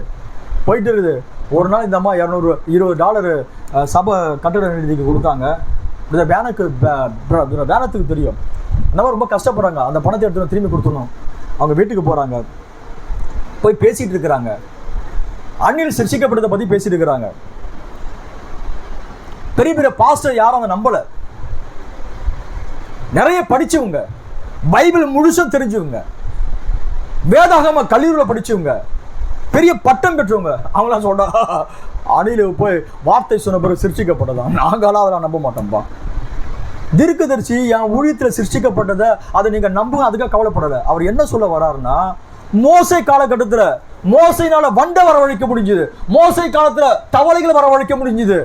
போயிட்டு இருக்குது. ஒரு நாள் இந்த அம்மா $220 சபை கட்டட நிதிக்கு கொடுத்தாங்க. இந்த பேனத்துக்கு தெரியும், அந்த மாதிரி ரொம்ப கஷ்டப்படுறாங்க. அந்த பணத்தை எடுத்து திரும்பி கொடுத்துடணும். அவங்க வீட்டுக்கு போறாங்க, போய் பேசிட்டு இருக்கிறாங்க. அந்நியர் சிருஷ்டிக்கப்பட்டதை பத்தி பேசிட்டு இருக்கிறாங்க. பெரிய பெரிய பாஸ்டர் யாரும் அவங்க நம்பல. நிறைய படிச்சவங்க, பைபிள் முழுசும் தெரிஞ்சவங்க, வேதாகம கல்லூரியில் படிச்சவங்க, பெரிய பட்டம் பெற்றவங்க. அவங்களாம் சொல்றா அணில போய் வார்த்தை சொன்ன பிறகு சிருஷ்டிக்கப்பட்டதான், நாங்களாம் அதெல்லாம் நம்ப மாட்டோம்பா. தீர்க்கதரிசி என் ஊழியத்தில் சிருஷ்டிக்கப்பட்டதை அதை நீங்க நம்புங்க, அதுக்காக கவலைப்படல. அவர் என்ன சொல்ல வர்றாருன்னா, மோசை காலகட்டத்துல மோசையினால வண்டை வரவழைக்க முடிஞ்சது, மோசை காலத்துல தவளைகளை வரவழைக்க முடிஞ்சது.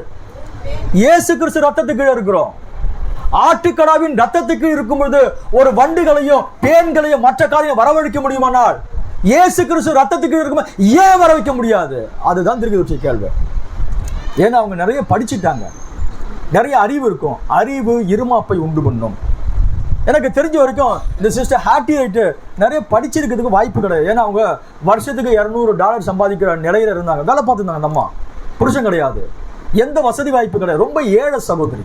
இயேசு கிறிஸ்து ரத்தத்துக்கு கீழே இருக்கிறோம். ஆட்டுக்கடாவின் ரத்தத்துக்கு இருக்கும்போது ஒரு வண்டுகளையும் பேன்களையும் மற்ற காலையும் வரவழைக்க முடியுமானால் இயேசு கிறிஸ்து ரத்தத்துக்கு இருக்கும் ஏன் வர வைக்க முடியாது? அதுதான் தீர்க்கதரிசி கேள்வி. ஏன்னா அவங்க நிறைய படிச்சுட்டாங்க, நிறைய அறிவு இருக்கும். அறிவு இருமாப்பை உண்டு பண்ணும். எனக்கு தெரிஞ்ச வரைக்கும் இந்த சிஸ்டர் ஹாட்டி ரைட்டு நிறைய படிச்சிருக்கிறதுக்கு வாய்ப்பு கிடையாது. ஏன்னா அவங்க வருஷத்துக்கு $200 சம்பாதிக்கிற நிலையில இருந்தாங்க, வேலை பார்த்துருந்தாங்க. அந்த அம்மா புருஷன் கிடையாது, எந்த வசதி வாய்ப்பு கிடையாது, ரொம்ப ஏழை சகோதரி.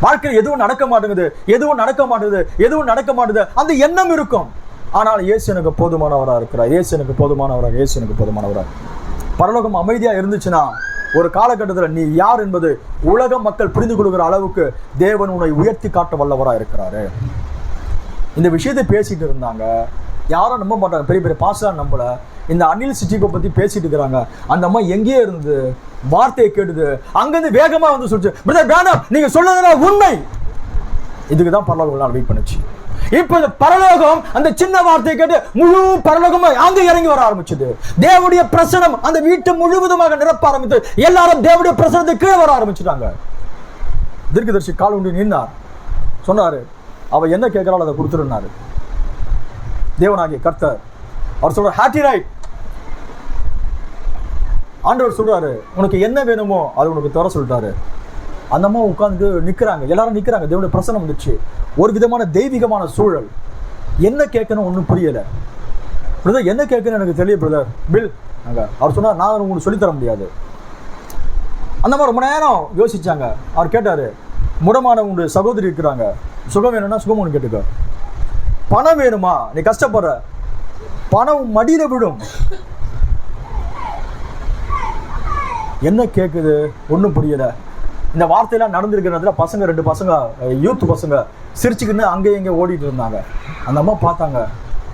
வாழ்க்கையில் எதுவும் நடக்க மாட்டேங்குது, எதுவும் நடக்க மாட்டேங்குது, எதுவும் நடக்க மாட்டேங்குது, அந்த எண்ணம் இருக்கும். ஆனால் இயேசு எனக்கு போதுமானவராக இருக்கிறார், இயேசு எனக்கு போதுமானவராக, இயேசு எனக்கு போதுமானவராக. பரலோகம் அமைதியா இருந்துச்சுன்னா ஒரு காலகட்டத்தில் நீ யார் என்பது உலக மக்கள் புரிந்து கொள்கிற அளவுக்கு தேவன் உன்னை உயர்த்தி காட்ட வல்லவராக இருக்கிறாரு. இந்த விஷயத்தை பேசிட்டு இருந்தாங்க, யாரும் நம்ப மாட்டாங்க. பெரிய பெரிய பாஸ்டர் நம்பல. இந்த அனில் சிட்டிகோ பத்தி பேசிட்டு இருக்கிறாங்க. அந்த அம்மா எங்கேயே இருந்து வார்த்தையை கேட்டுது, அங்கிருந்து வேகமா வந்து சொல்லிச்சு, பிரதர் பிரானம் நீங்க சொல்றதுனா உண்மை. இதுக்கு தான் பரலோகம் நான் வெயிட் பண்ணுச்சு. இப்ப இந்த பரலோகம் அந்த சின்ன வார்த்தையை கேட்டு முழு பரலோகமா அங்க இறங்கி வர ஆரம்பிச்சது. தேவனுடைய பிரசனம் அந்த வீட்டு முழுவதுமாக நிரப்ப ஆரம்பித்து எல்லாரும் தேவனுடைய பிரசனத்துக்கு கீழே வர ஆரம்பிச்சுட்டாங்க. தீர்க்கதரிசி கால் உண்டி நின்னார், சொன்னாரு அவ என்ன கேட்கிறாள் அதை கொடுத்துருந்தாரு. தேவனாகிய கர்த்தர் அவர் சொல்ற ஹாட்டி ரைட். ஆண்டவர் சொல்றாரு உனக்கு என்ன வேணுமோ அது உனக்கு தர சொல்லிட்டாரு. அந்த அம்மா உட்கார்ந்து நிக்கிறாங்க, எல்லாரும் நிக்கிறாங்க. தேவனுடைய பிரசனம் வந்துச்சு, ஒரு விதமான தெய்வீகமான சூழல். என்ன கேட்கணும் ஒன்றும் புரியல. பிரதர் என்ன கேட்கணும் எனக்கு தெரியல பிரதர் பில் அங்க. அவர் சொன்னார் நான் உங்களுக்கு சொல்லித்தர முடியாது. அந்த மாதிரி ரொம்ப நேரம் யோசிச்சாங்க. அவர் கேட்டாரு முடமான உங்களுடைய சகோதரி இருக்கிறாங்க, சுகம் வேணும்னா சுகம் ஒன்று கேட்டுக்க. பணம் வேணுமா, நீ கஷ்டப்படுற, பணம் மடியில விடும். என்ன கேட்குது ஒன்றும் புரியல. இந்த வார்த்தையெல்லாம் நடந்திருக்கிறதுல பசங்க 2 பசங்க யூத் பசங்க சிரிச்சுக்கின்னு அங்கே இங்கே ஓடிட்டு இருந்தாங்க. அந்த அம்மா பார்த்தாங்க,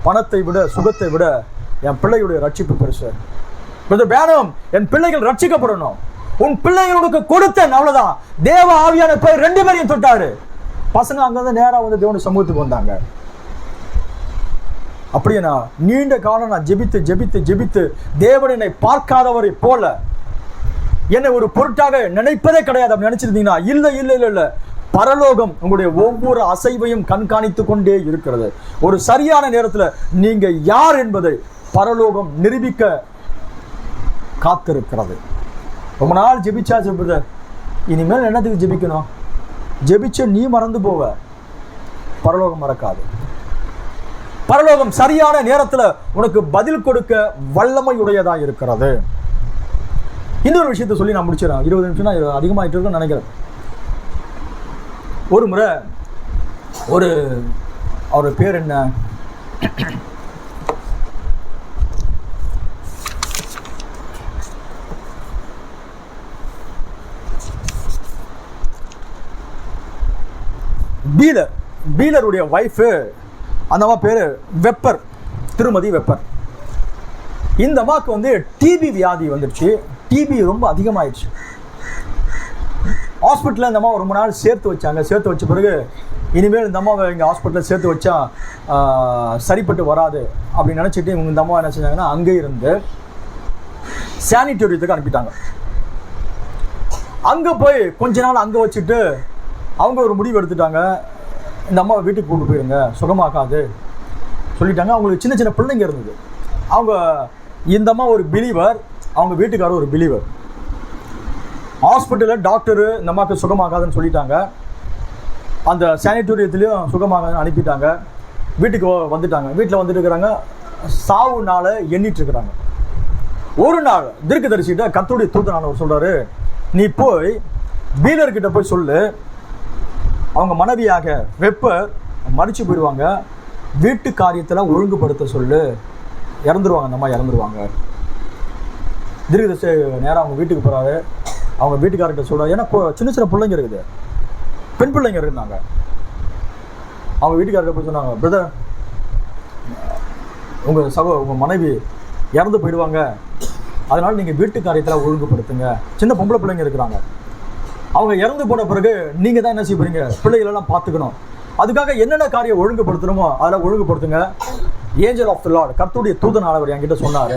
பணத்தை விட சுகத்தை விட என் பிள்ளையுடைய ரட்சிப்பு பெருசு. வேணும், என் பிள்ளைகள் ரட்சிக்கப்படணும். உன் பிள்ளைகளுக்கு கொடுத்தேன், அவ்வளவுதான். தேவ ஆவியான போய் 2 பேரையும் தொட்டாரு. பசங்க அங்கிருந்து நேரா வந்து தேவனுடைய சமூகத்துக்கு வந்தாங்க. அப்படியே நான் நீண்ட காலம் நான் ஜெபித்து ஜெபித்து ஜெபித்து தேவன் என்னை பார்க்காதவரை போல என்னை ஒரு பொருட்டாக நினைப்பதே கிடையாது அப்படி நினைச்சிருந்தீங்கன்னா இல்ல இல்ல இல்ல இல்ல பரலோகம் உங்களுடைய ஒவ்வொரு அசைவையும் கண்காணித்து கொண்டே இருக்கிறது. ஒரு சரியான நேரத்தில் நீங்க யார் என்பதை பரலோகம் நிரூபிக்க காத்திருக்கிறது. ரொம்ப நாள் ஜெபிச்சா ஜெபித, இனிமேல் என்னத்துக்கு ஜெபிக்கணும்? ஜெபிச்சு நீ மறந்து போவ, பரலோகம் மறக்காது. பரலோகம் சரியான நேரத்தில் உனக்கு பதில் கொடுக்க வல்லமையுடையதா இருக்கிறது. இன்னொரு விஷயத்தை சொல்லி நான் முடிச்சிடறேன். 20 நிமிஷம் தான் அதிகமாகிட்டு இருக்குன்னு நினைக்கிறேன். ஒரு முறை அவர் பேர் என்ன, பீலருடைய வைஃபு, அந்த அம்மா பேர் வெப்பர், திருமதி வெப்பர். இந்த அம்மாவுக்கு வந்து டிபி வியாதி வந்துடுச்சு. டிபி ரொம்ப அதிகமாகிடுச்சு. ஹாஸ்பிட்டலில் இந்த அம்மா ரொம்ப நாள் சேர்த்து வச்சாங்க. சேர்த்து வச்ச பிறகு இனிமேல் இந்த அம்மாவை இங்கே ஹாஸ்பிட்டலில் சேர்த்து வச்சா சரிப்பட்டு வராது அப்படின்னு நினச்சிட்டு இவங்க இந்த அம்மா என்ன செஞ்சாங்கன்னா அங்கே இருந்து சானிட்டோரியத்துக்கு அனுப்பிட்டாங்க. அங்கே போய் கொஞ்ச நாள் அங்கே வச்சுட்டு அவங்க ஒரு முடிவு எடுத்துட்டாங்க, இந்த அம்மாவை வீட்டுக்கு கூப்பிட்டு போயிடுங்க, சுகமாக்காது சொல்லிட்டாங்க. அவங்களுக்கு சின்ன சின்ன பிள்ளைங்க இருந்தது. இந்த அம்மா ஒரு பிலீவர், அவங்க வீட்டுக்காரர் ஒரு பிலீவர். ஹாஸ்பிட்டலில் டாக்டரு இந்த அம்மாவுக்கு சுகமாகாதுன்னு சொல்லிட்டாங்க. அந்த சானிட்டோரியத்துலேயும் சுகமாகாதுன்னு அனுப்பிட்டாங்க. வீட்டுக்கு வந்துட்டாங்க. வீட்டில் வந்துட்டு இருக்கிறாங்க. சாவு நாளை எண்ணிட்டு இருக்கிறாங்க. ஒரு நாள் தீர்க்கதரிசிட்ட கர்த்தருடைய தூதனானவர் சொல்கிறாரு, நீ போய் பீலர்கிட்ட போய் சொல்லு, அவங்க மனைவியாக வெப்பர் மறிச்சு போயிடுவாங்க, வீட்டு காரியத்தில் ஒழுங்குபடுத்த சொல்லு, இறந்துருவாங்க, அந்த அம்மா இறந்துருவாங்க. தீர்க்கதரிசி நேராக அவங்க வீட்டுக்கு போகிறாரு. அவங்க வீட்டுக்காரர்கிட்ட சொல்கிறாரு, ஏன்னா சின்ன சின்ன பிள்ளைங்க இருக்குது, பெண் பிள்ளைங்க இருந்தாங்க. அவங்க வீட்டுக்காரர்கிட்ட போய் சொன்னாங்க, பிரதர், உங்கள் மனைவி இறந்து போயிடுவாங்க, அதனால் நீங்கள் வீட்டு காரியத்தில் ஒழுங்குபடுத்துங்க. சின்ன பொம்பளை பிள்ளைங்க இருக்கிறாங்க, அவங்க இறந்து போன பிறகு நீங்கள் தான் என்ன செய்ய போறீங்க, பிள்ளைகளெல்லாம் பார்த்துக்கணும். அதுக்காக என்னென்ன காரியம் ஒழுங்குபடுத்தணுமோ அதெல்லாம் ஒழுங்குபடுத்துங்க. ஏஞ்சல் ஆஃப் த லார்ட், கர்த்தருடைய தூதனானவர் என்கிட்ட சொன்னார்.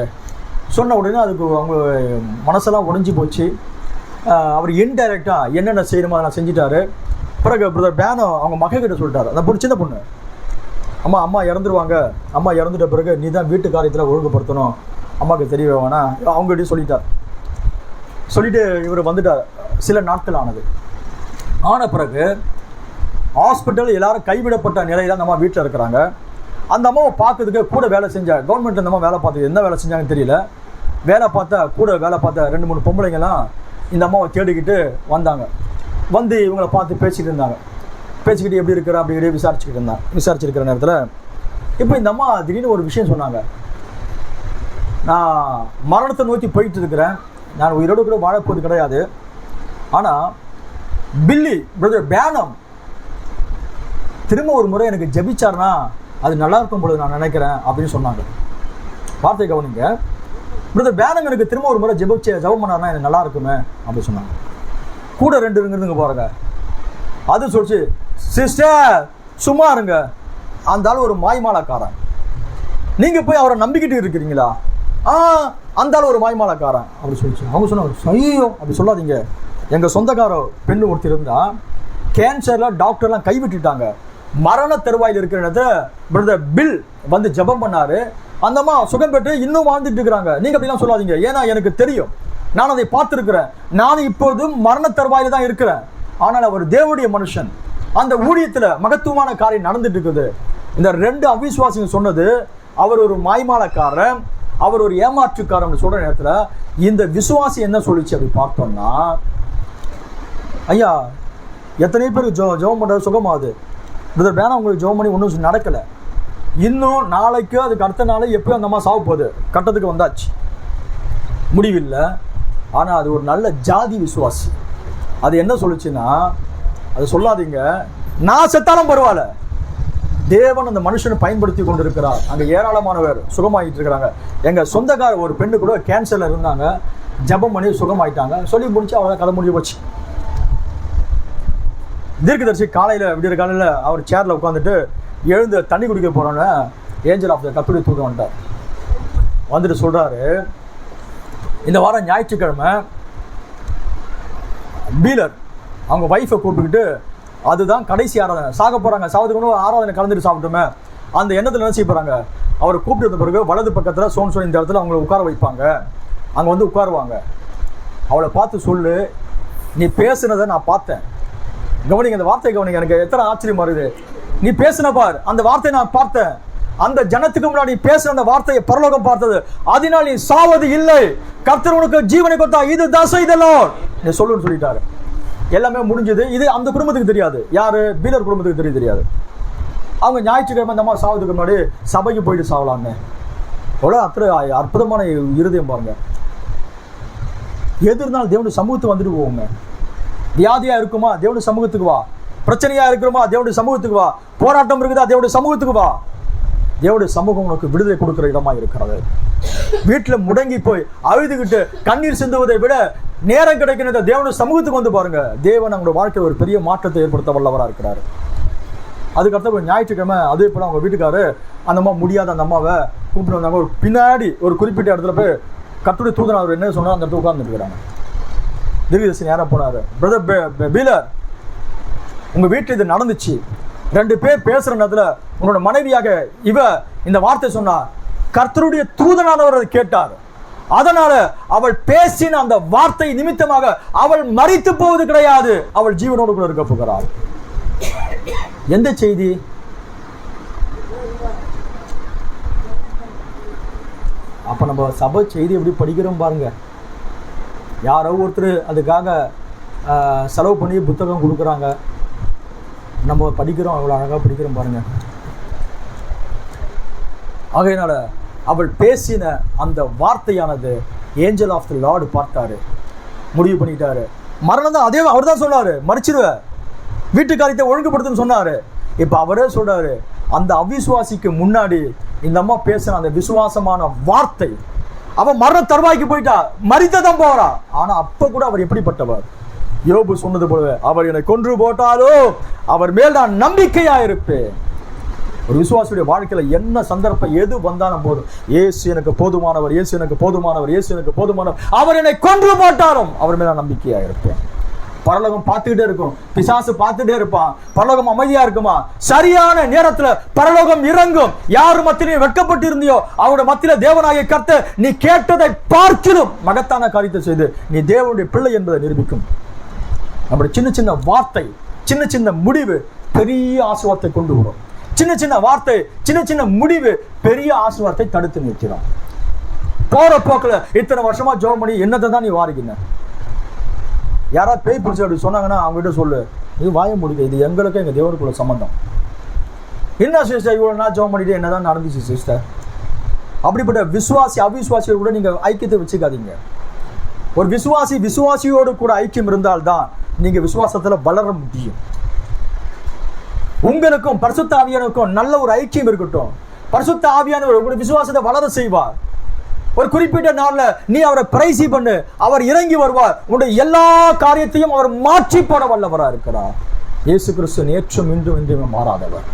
சொன்ன உடனே அதுக்கு அவங்க மனசெல்லாம் உடைஞ்சி போச்சு. அவர் இன்டைரக்டாக என்னென்ன செய்யணுமோ அதெல்லாம் செஞ்சுட்டாரு. பிறகு பிரதர் பேனோ அவங்க மகக்கிட்ட சொல்லிட்டாரு, அந்த பொண்ணு சின்ன பொண்ணு, அம்மா இறந்துருவாங்க, அம்மா இறந்துட்ட பிறகு நீ தான் வீட்டு காரியத்தில் ஒழுங்குபடுத்தணும், அம்மாவுக்கு தெரிய வேணாம் அவங்ககிட்ட சொல்லிட்டார். சொல்லிட்டு இவர் வந்துட்டார். சில நாட்கள் ஆன பிறகு ஹாஸ்பிட்டல் எல்லாரும் கைவிடப்பட்ட நிலையில் அந்த அம்மா வீட்டில் இருக்கிறாங்க. அந்த அம்மாவை பார்க்கறதுக்கு கூட வேலை செஞ்சாங்க. கவர்மெண்ட் அந்த அம்மா வேலை பார்த்து என்ன வேலை செஞ்சாங்கன்னு தெரியல. கூட வேலை பார்த்த 2-3 பொம்பளைங்கெல்லாம் இந்த அம்மாவை தேடிக்கிட்டு வந்தாங்க. வந்து இவங்களை பார்த்து பேசிக்கிட்டு இருந்தாங்க. பேசிக்கிட்டு எப்படி இருக்கிற அப்படி இப்படி விசாரிச்சுருக்கிற நேரத்தில் இப்போ இந்த அம்மா திடீர்னு ஒரு விஷயம் சொன்னாங்க, நான் மரணத்தை நோக்கி போயிட்டு இருக்கிறேன், நான் உயிரோடு கூட வாழப்போது கிடையாது, ஆனால் பிரதர் பேனம் திரும்ப ஒரு முறை எனக்கு ஜெபிச்சார்னா அது நல்லா இருக்கும் பொழுது நான் நினைக்கிறேன் அப்படின்னு சொன்னாங்க. வார்த்தை கவனிங்க. பிரதர் பேனம் எனக்கு திரும்ப ஒரு முறை ஜெபம் பண்ணார்னா எனக்கு நல்லா இருக்குமே அப்படின்னு சொன்னாங்க. கூட 2 இருங்கிறதுங்க பாருங்க. அது சொல்லிச்சு, சிஸ்டர் சும்மா இருங்க, அந்த ஆள் ஒரு மாய்மாலக்காரன், நீங்கள் போய் அவரை நம்பிக்கிட்டு இருக்கிறீங்களா? அந்த ஆள் ஒரு மாய்மாலக்காரன் அப்படி சொல்லிச்சு. அவங்க சொன்னாங்க, ஐயோ அப்படி சொல்லாதீங்க, எங்கள் சொந்தக்கார பெண்ணு ஒருத்தர் இருந்தால் கேன்சரில் டாக்டர்லாம் கைவிட்டுட்டாங்க, மரண தருவாயில் இருக்கிற இடத்துல பிரதர் பில் வந்து ஜெபம் பண்ணாரு, அந்த அம்மா சுகம் பெற்று இன்னும் வாழ்ந்துட்டு இருக்கிறாங்க. நீங்கள் அப்படிலாம் சொல்லாதீங்க, ஏன்னா எனக்கு தெரியும், நான் அதை பார்த்துருக்கிறேன், நான் இப்போதும் மரண தருவாயில் தான் இருக்கிறேன். ஆனால் அவர் தேவனுடைய மனுஷன், அந்த ஊழியத்தில் மகத்துவமான காரியம் நடந்துட்டு இருக்குது. இந்த 2 அவிசுவாசிங்க சொன்னது அவர் ஒரு மாய்மாலக்காரன், அவர் ஒரு ஏமாற்றுக்காரன் சொல்கிற நேரத்தில் இந்த விசுவாசி என்ன சொல்லிச்சு அப்படி பார்த்தோம்னா, ஐயா எத்தனை பேருக்கு ஜெபம் பண்ணுறது சுகமாகுது, பிரதர் வேணா உங்களுக்கு ஜெபம் பண்ணி ஒன்றும் நடக்கலை, இன்னும் நாளைக்கு அதுக்கு அடுத்த நாளை எப்பயும் அந்த அம்மா சாவு போகுது, கட்டத்துக்கு வந்தாச்சு, முடிவில்லை. ஆனால் அது ஒரு நல்ல ஜாதி விசுவாசி. அது என்ன சொல்லுச்சுன்னா, அது சொல்லாதீங்க, நான் செத்தாலும் பரவாயில்ல, தேவன் அந்த மனுஷனை பயன்படுத்தி கொண்டு இருக்கிறார், அங்கே ஏராளமானவர் சுகமாகிட்டு இருக்கிறாங்க. எங்கள் சொந்தக்கார ஒரு பெண்ணு கூட கேன்சரில் இருந்தாங்க, ஜெபம் பண்ணி சுகமாயிட்டாங்க, சொல்லி முடிச்சு அவ்வளோ கதை முடிஞ்சு போச்சு. தீர்க்கதரிசி விடிய காலையில் அவர் சேரில் உட்காந்துட்டு எழுந்து தண்ணி குடிக்க போகிறோன்னு ஏஞ்சல் ஆஃப் த கர்த்தருடைய தூதன் வந்துட்டார். வந்துட்டு சொல்கிறாரு, இந்த வாரம் ஞாயிற்றுக்கிழமை பீலர் அவங்க ஒய்ஃபை கூப்பிட்டுக்கிட்டு அதுதான் கடைசி ஆராதனை. சாக போறாங்க, சாவதுக்கு முன்னாடி ஆராதனை கலந்துட்டு சாப்பிட்டோமே அந்த எண்ணத்தில் என்ன செய்ய போறாங்க, அவரை கூப்பிட்டு வந்த பிறகு வலது பக்கத்தில் சோன் இந்த இடத்துல அவங்களை உட்கார வைப்பாங்க. அங்கே வந்து உட்காருவாங்க. அவளை பார்த்து சொல்லு, நீ பேசுனதை நான் பார்த்தேன். கவனிங்க, அந்த வார்த்தை கவனிங்க. எனக்கு எத்தனை ஆச்சரியமா இருக்குது. நீ பேசுன பார், அந்த வார்த்தையை நான் பார்த்தேன். அந்த ஜனத்துக்கு முன்னாடி பேசுற அந்த வார்த்தையை பரலோகம் பார்த்தது. அதனால் நீ சாவது இல்லை, கர்த்தர் உனக்கு ஜீவனை கொடுத்தா, இது தசை இதெல்லாம் நீ சொல்லுன்னு சொல்லிட்டாரு. எல்லாமே முடிஞ்சது. இது அந்த குடும்பத்துக்கு தெரியாது. யாரு? பீலர் குடும்பத்துக்கு தெரியாது. அவங்க ஞாயிற்றுக்கிழமை இந்த மாதிரி சாவதுக்கு முன்னாடி சபைக்கு போயிட்டு சாவலாங்க. எவ்வளோ அற்புதமான இருதயம் பாருங்க. எது இருந்தாலும் தேவனுடைய சமூகத்துக்கு வந்துட்டு போவோங்க. வியாதியா இருக்குமா, தேவனுடைய சமூகத்துக்கு வா. பிரச்சனையா இருக்கிறோமா, தேவனுடைய சமூகத்துக்கு வா. போராட்டம் இருக்குதா, தேவனுடைய சமூகத்துக்கு வா. தேவனுடைய சமூகம் உனக்கு விடுதலை கொடுக்கிற இடமா இருக்கிறது. வீட்டில் முடங்கி போய் அழுதுகிட்டு கண்ணீர் சிந்துவதை விட நேரம் கிடைக்கிற தேவனுடைய சமூகத்துக்கு வந்து பாருங்க. தேவன் அவங்களோட வாழ்க்கையில் ஒரு பெரிய மாற்றத்தை ஏற்படுத்த வல்லவராக இருக்கிறாரு. அதுக்கடுத்த ஞாயிற்றுக்கிழமை அதே போல அவங்க வீட்டுக்காரு அந்த அம்மா முடியாத அந்த அம்மாவை கூப்பிட்டு வந்தாங்க. ஒரு பின்னாடி ஒரு குறிப்பிட்ட இடத்துல போய் கர்த்தருடைய தூதன் அவர் என்ன சொன்னார் அந்த இடத்துல உட்கார்ந்துட்டு இருக்கிறாங்க. தீர்க்கதரிசி நேரம் போனாரு. பிரதர் பீலர், உங்க வீட்டில் இது நடந்துச்சு. 2 பேர் பேசுற நேரத்துல உன்னோட மனைவியாக இவ இந்த வார்த்தை சொன்னா, கர்த்தருடைய தூதனானவர் அதை கேட்டார். அதனால அவள் பேசின அந்த வார்த்தை நிமித்தமாக அவள் மரித்து போவது கிடையாது, அவள் ஜீவனோடு கூட இருக்க போகிறாள். எந்த செய்தி? அப்ப நம்ம சபை செய்தி எப்படி படிக்கிறோம் பாருங்க. யாரோ ஒருத்தர் அதுக்காக செலவு பண்ணி புத்தகம் கொடுக்குறாங்க, நம்ம படிக்கிறோம், அவ்வளோ அழகாக படிக்கிறோம் பாருங்க. ஆகையினால அவள் பேசின அந்த வார்த்தையானது ஏஞ்சல் ஆஃப் தி லார்டு பார்த்தாரு, முடிவு பண்ணிட்டாரு. மரணம் தான், அதே அவர் தான் சொன்னாரு, மறிச்சிருவ, வீட்டு காரியத்தை ஒழுங்குபடுத்துன்னு சொன்னாரு. இப்ப அவரே சொல்றாரு, அந்த அவிசுவாசிக்கு முன்னாடி இந்த அம்மா பேசின அந்த விசுவாசமான வார்த்தை, அவன் மரண தருவாய்க்கு போயிட்டா, மரித்ததான் போறா. ஆனா அப்ப கூட அவர் எப்படிப்பட்டவர்? யோபு சொன்னது போலவே, அவர் என்னை கொன்று போட்டாலோ அவர் மேல் நான் நம்பிக்கையா இருப்பேன். ஒரு விசுவாசியுடைய வாழ்க்கையில என்ன சந்தர்ப்பம் எது வந்தாலும் போதும், இயேசு எனக்கு போதுமானவர், இயேசு எனக்கு போதுமானவர், இயேசு எனக்கு போதுமானவர், அவர் என்னை கொன்று போட்டாலும் அவர் மேல நம்பிக்கையா இருப்பேன். பரலோகம் பார்த்துக்கிட்டே இருக்கும், பிசாசு பார்த்துட்டே இருப்பான். பரலோகம் அமைதியா இருக்குமா? சரியான நேரத்துல பரலோகம் இறங்கும். யாரு மத்தியிலே வெட்கப்பட்டு இருந்தியோ அவருடைய மத்தியில தேவனாகிய கர்த்தர் நீ கேட்டதை பார்க்கிலும் மகத்தான காரியத்தை செய்து நீ தேவனுடைய பிள்ளை என்பதை நிரூபிக்கும். நம்முடைய சின்ன சின்ன வார்த்தை, சின்ன சின்ன முடிவு பெரிய ஆசீர்வாதத்தை கொண்டு வரும். சின்ன சின்ன வார்த்தை, சின்ன சின்ன முடிவு பெரிய ஆசீர்வாதத்தை தடுத்து நிற்கிறோம். போற போக்குல இத்தனை வருஷமா ஜெபம் பண்ணி என்னத்தை தான் நீ வாரிக்கின? யாராவது பேய் பிடிச்சி அப்படி சொன்னாங்கன்னா அவங்ககிட்ட சொல்லு, இது வாய முடியுது, இது எங்களுக்கும் எங்க தேவனுக்குள்ள சம்பந்தம். என்ன சிஸ்டர் இவ்வளவு நாள் ஜெபம் பண்ணிட்டு என்னதான் நடந்துச்சு சிஸ்டர்? அப்படிப்பட்ட விசுவாசி அவிசுவாசியோடு கூட நீங்க ஐக்கியத்தை வச்சுக்காதீங்க. ஒரு விசுவாசியோடு கூட ஐக்கியம் இருந்தால்தான் நீங்க விசுவாசத்துல வளர முடியும். உங்களுக்கும் பரிசுத்த ஆவியானவருக்கும் நல்ல ஒரு ஐக்கியம் இருக்கட்டும். பரிசுத்த ஆவியானவர் உங்களுடைய விசுவாசத்தை வளர செய்வார். ஒரு குறிப்பிட்ட நாள்ல நீ அவரை பிரைசி பண்ணு, அவர் இறங்கி வருவார். உன்னுடைய எல்லா காரியத்தையும் அவர் மாற்றி போட வல்லவராக இருக்கிறார். இயேசு கிறிஸ்து நேற்றும் இன்றும் என்றும் மாறாதவர்.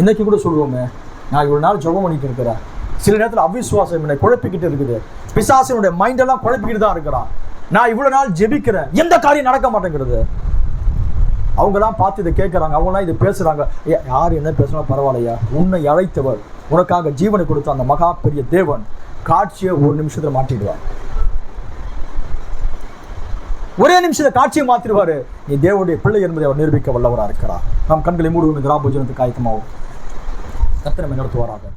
இன்னைக்கு கூட சொல்லுவோமே, நான் இவ்வளவு நாள் ஜெபம் பண்ணிட்டு இருக்கிறேன், சில நேரத்தில் அவிசுவாசம் என்னை குழப்பிக்கிட்டு இருக்குது, பிசாசினுடைய மைண்டெல்லாம் குழப்பிக்கிட்டு தான் இருக்கிறான். நான் இவ்வளவு நாள் ஜெபிக்கிறேன், எந்த காரியம் நடக்க மாட்டேங்கிறது. அவங்கெல்லாம் பார்த்து இதை கேட்குறாங்க, அவங்களாம் இதை பேசுறாங்க. யார் என்ன பேசுனா பரவாயில்லையா, உன்னை அழைத்தவர், உனக்காக ஜீவனை கொடுத்த அந்த மகா பெரிய தேவன் காட்சியை ஒரு நிமிஷத்துல மாற்றிடுவார். ஒரே நிமிஷத்துல காட்சியை மாற்றிடுவாரு. நீ தேவனுடைய பிள்ளை என்பதை அவர் நிரூபிக்க வல்லவராக இருக்கிறார். நாம் கண்களை மூடுவோம். கிராம பூஜனத்துக்கு ஆயத்தமாகும். கர்த்தர் நம்மை நடத்துவாராக.